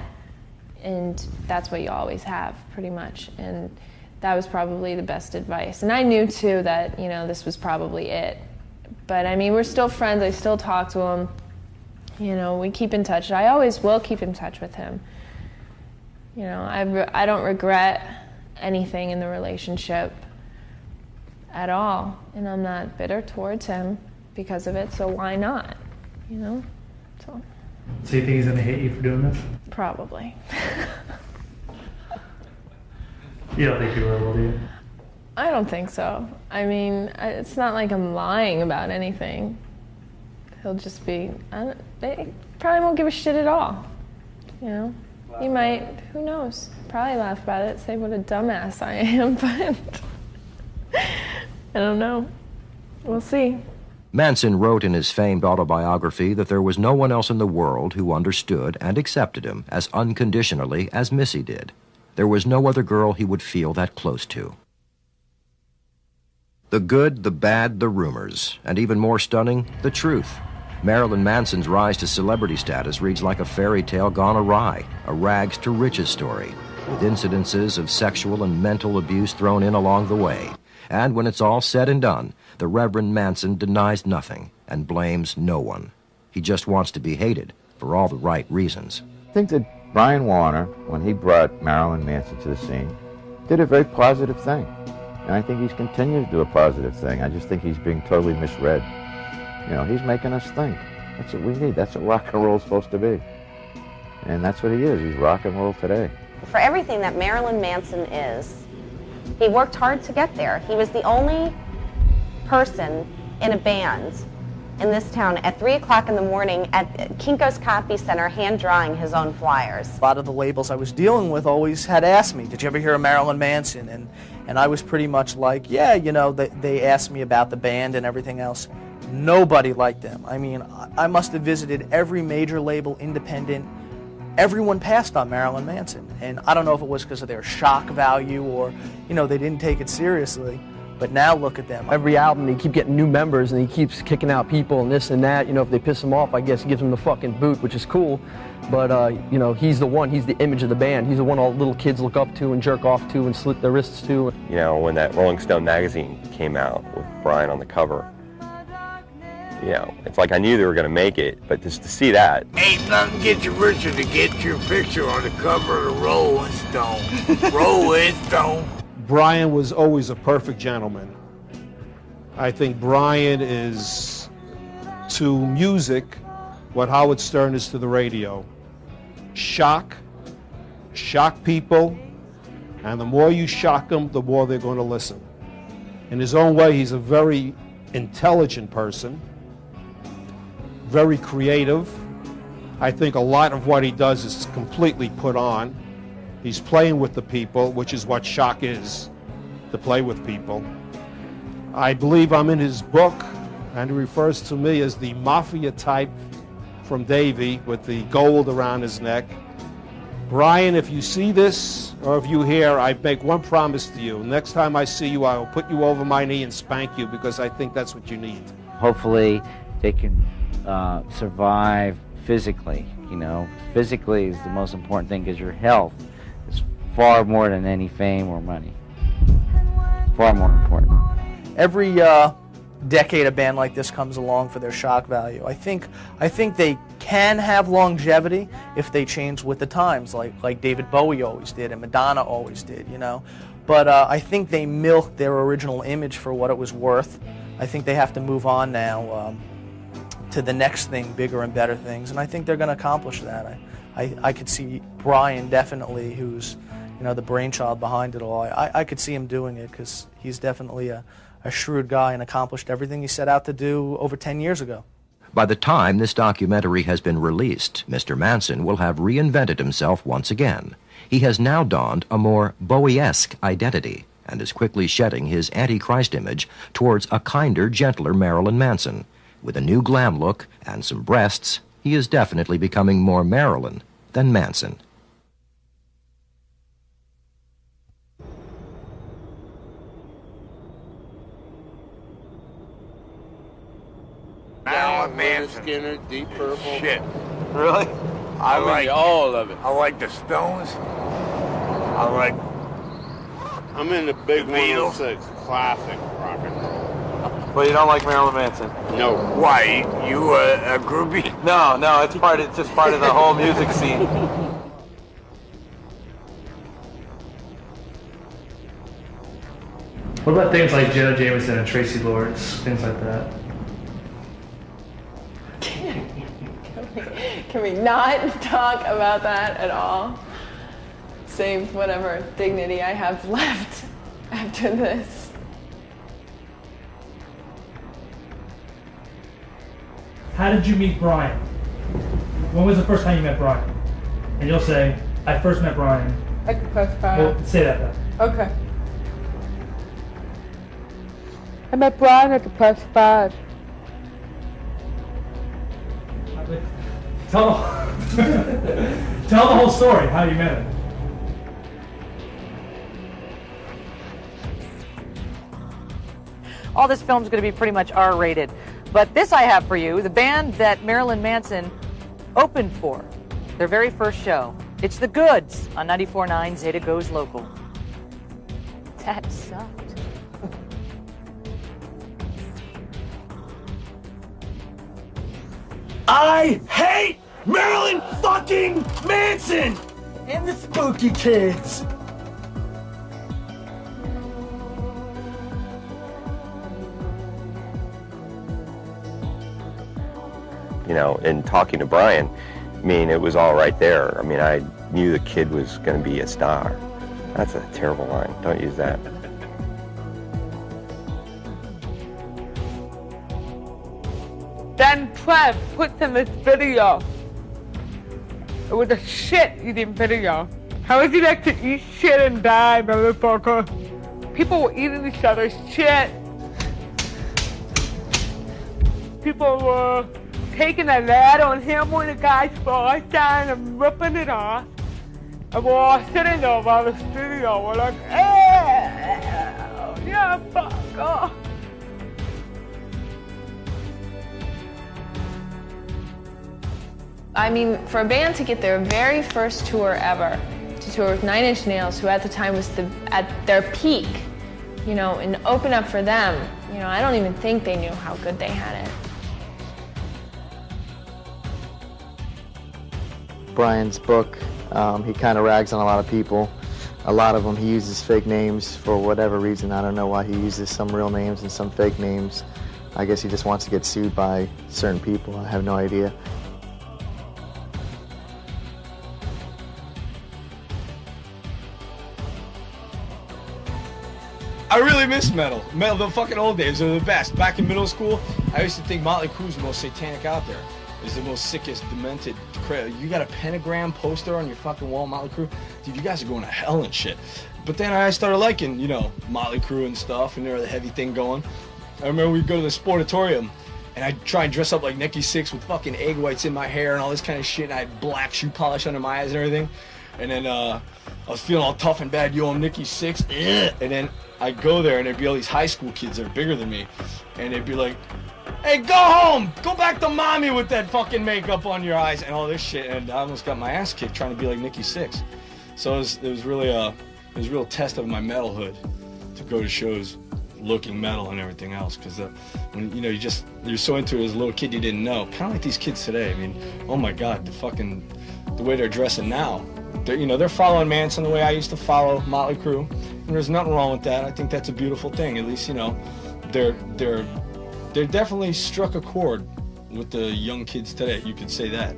and that's what you always have, pretty much. And that was probably the best advice. And I knew too that, you know, this was probably it. But I mean, we're still friends, I still talk to him, you know, we keep in touch. I always will keep in touch with him. You know, I don't regret anything in the relationship at all, and I'm not bitter towards him because of it, so why not, you know? So you think he's gonna hate you for doing this? Probably. You don't think he will, do you? I don't think so. I mean, it's not like I'm lying about anything. He'll just be, he probably won't give a shit at all, you know? He might, who knows, probably laugh about it, say what a dumbass I am, but I don't know. We'll see. Manson wrote in his famed autobiography that there was no one else in the world who understood and accepted him as unconditionally as Missy did. There was no other girl he would feel that close to. The good, the bad, the rumors, and even more stunning, the truth. Marilyn Manson's rise to celebrity status reads like a fairy tale gone awry, a rags to riches story, with incidences of sexual and mental abuse thrown in along the way. And when it's all said and done, the Reverend Manson denies nothing and blames no one. He just wants to be hated for all the right reasons. I think that Brian Warner, when he brought Marilyn Manson to the scene, did a very positive thing. And I think he's continued to do a positive thing. I just think he's being totally misread. You know, he's making us think. That's what we need. That's what rock and roll's supposed to be. And that's what he is. He's rock and roll today. For everything that Marilyn Manson is, he worked hard to get there. He was the only person in a band in this town at 3 o'clock in the morning at Kinko's Copy Center hand-drawing his own flyers. A lot of the labels I was dealing with always had asked me, did you ever hear of Marilyn Manson? And I was pretty much like, yeah, you know, they asked me about the band and everything else. Nobody liked them. I mean, I must have visited every major label, independent. Everyone passed on Marilyn Manson. And I don't know if it was because of their shock value or, you know, they didn't take it seriously. But now look at them. Every album, they keep getting new members, and he keeps kicking out people and this and that. You know, if they piss him off, I guess he gives them the fucking boot, which is cool. But, you know, he's the one. He's the image of the band. He's the one all little kids look up to and jerk off to and slit their wrists to. You know, when that Rolling Stone magazine came out with Brian on the cover, you know, it's like I knew they were going to make it, but just to see that. Ain't nothing get you richer to get your picture on the cover of the Rolling Stone. Rolling Stone. Brian was always a perfect gentleman. I think Brian is to music what Howard Stern is to the radio. Shock people, and the more you shock them, the more they're going to listen. In his own way, he's a very intelligent person, very creative. I think a lot of what he does is completely put on. He's playing with the people, which is what shock is, to play with people. I believe I'm in his book, and he refers to me as the mafia type from Davy with the gold around his neck. Brian, if you see this, or if you hear, I make one promise to you. Next time I see you, I will put you over my knee and spank you, because I think that's what you need. Hopefully they can survive physically, you know. Physically is the most important thing, because your health is far more than any fame or money. Far more important. Every decade a band like this comes along for their shock value. I think they can have longevity if they change with the times, like David Bowie always did and Madonna always did, you know. But I think they milked their original image for what it was worth. I think they have to move on now to the next thing, bigger and better things, and I think they're going to accomplish that. I could see Brian definitely, who's, you know, the brainchild behind it all. I could see him doing it, because he's definitely a shrewd guy and accomplished everything he set out to do over 10 years ago. By the time this documentary has been released, Mr. Manson will have reinvented himself once again. He has now donned a more Bowie-esque identity and is quickly shedding his Antichrist image towards a kinder, gentler Marilyn Manson. With a new glam look and some breasts, he is definitely becoming more Marilyn than Manson. Marilyn Manson. Skinner, Deep Purple. Shit. Really? I like all of it. I like the Stones. I like. I'm in the big The Beatles. 106 classic rock and roll. But you don't like Marilyn Manson? No. Why? You a groupie? No, it's just part of the whole music scene. What about things like Jenna Jameson and Tracy Lords, things like that? Can we not talk about that at all? Save whatever dignity I have left after this. How did you meet Brian? When was the first time you met Brian? And you'll say, I first met Brian. I could press fire. Well, say that then. Okay. I met Brian at the press 5. Tell the whole story, how you met him. All this film's going to be pretty much R-rated. But this I have for you, the band that Marilyn Manson opened for, their very first show. It's The Goods on 94.9 Zeta Goes Local. That sucked. I hate Marilyn fucking Manson and the Spooky Kids. You know, in talking to Brian, I mean, it was all right there. I mean, I knew the kid was going to be a star. That's a terrible line. Don't use that. Dan Trev puts in this video. It was a shit-eating video. How would you like to eat shit and die, motherfucker? People were eating each other's shit. People were taking a ladder and hammering the guy's face down and ripping it off. And we're all sitting there by the studio. We're like, yeah, fuck off. I mean, for a band to get their very first tour ever, to tour with 9 Inch Nails, who at the time was at their peak, you know, and open up for them, you know, I don't even think they knew how good they had it. Brian's book, he kind of rags on a lot of people. A lot of them he uses fake names for whatever reason. I don't know why he uses some real names and some fake names. I guess he just wants to get sued by certain people. I have no idea. I really miss metal. The fucking old days are the best. Back in middle school, I used to think Motley Crue was the most satanic out there. It's the most sickest, demented. You got a pentagram poster on your fucking wall, Motley Crue? Dude, you guys are going to hell and shit. But then I started liking, you know, Motley Crue and stuff, and they were the heavy thing going. I remember we'd go to the Sportatorium, and I'd try and dress up like Nikki Sixx with fucking egg whites in my hair and all this kind of shit, and I had black shoe polish under my eyes and everything. And then I was feeling all tough and bad, yo, I'm Nikki Sixx. And then I'd go there, and there'd be all these high school kids that are bigger than me, and they'd be like, hey, go home! Go back to mommy with that fucking makeup on your eyes and all this shit. And I almost got my ass kicked trying to be like Nikki Sixx. So it was really a real test of my metalhood to go to shows looking metal and everything else. Because when you know you're so into it as a little kid you didn't know. Kind of like these kids today. I mean, oh my God, the way they're dressing now. They're following Manson the way I used to follow Motley Crue, and there's nothing wrong with that. I think that's a beautiful thing. At least they're definitely struck a chord with the young kids today. You could say that.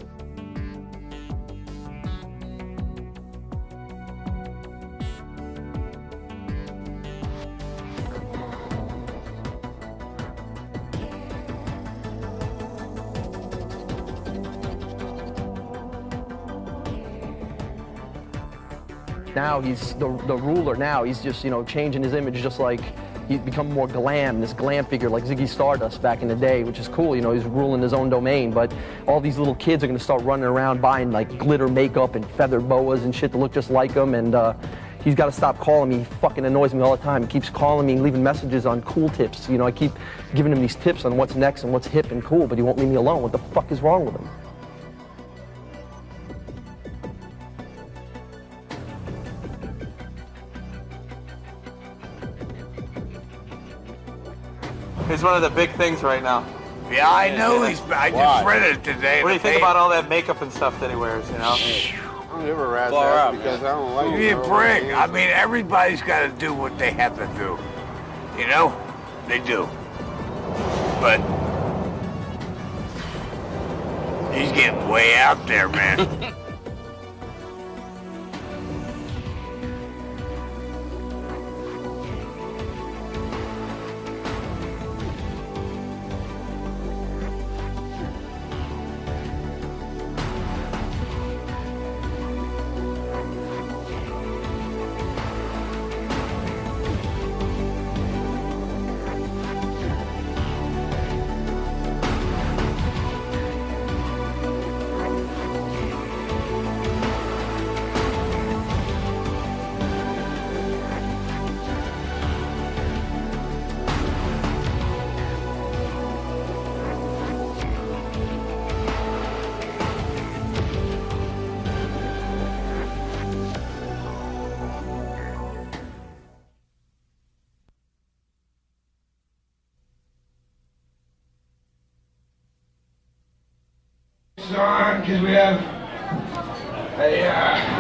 Now he's the ruler. Now he's just, changing his image, just like he's become more glam, this glam figure like Ziggy Stardust back in the day, which is cool. He's ruling his own domain. But all these little kids are going to start running around buying like glitter makeup and feathered boas and shit to look just like him. And he's got to stop calling me. He fucking annoys me all the time. He keeps calling me and leaving messages on cool tips. I keep giving him these tips on what's next and what's hip and cool, but he won't leave me alone. What the fuck is wrong with him? He's one of the big things right now. Yeah, I know. I just read it today. What do you think about all that makeup and stuff that he wears, I don't ever razz that because I don't like it. You prick. I mean, everybody's got to do what they have to do. They do. But he's getting way out there, man. Because we have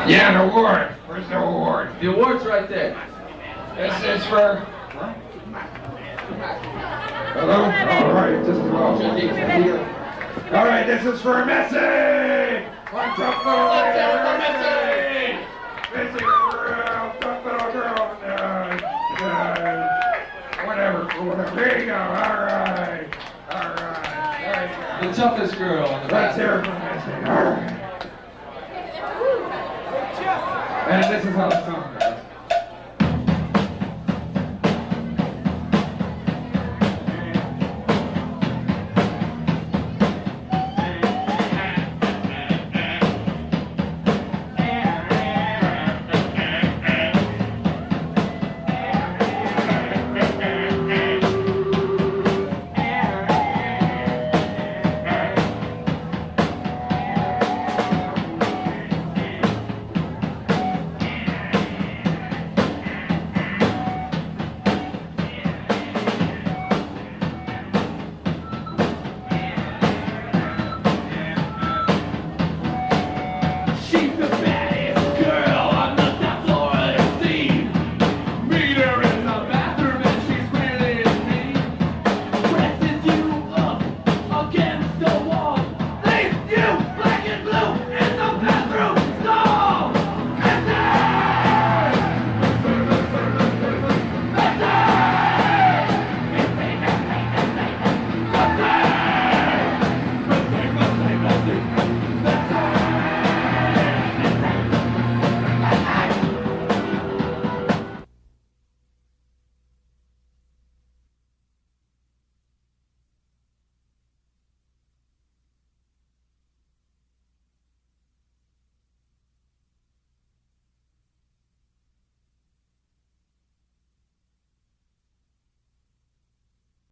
an award. Where's the award? The award's right there. This is for... Hello? All right, this is all right, this is for Missy! One tough little lady, Missy! Missy, real tough little girl. Whatever. There you go, all right. The toughest girl on the Let's hear it from Missy. All right. And this is how it's done.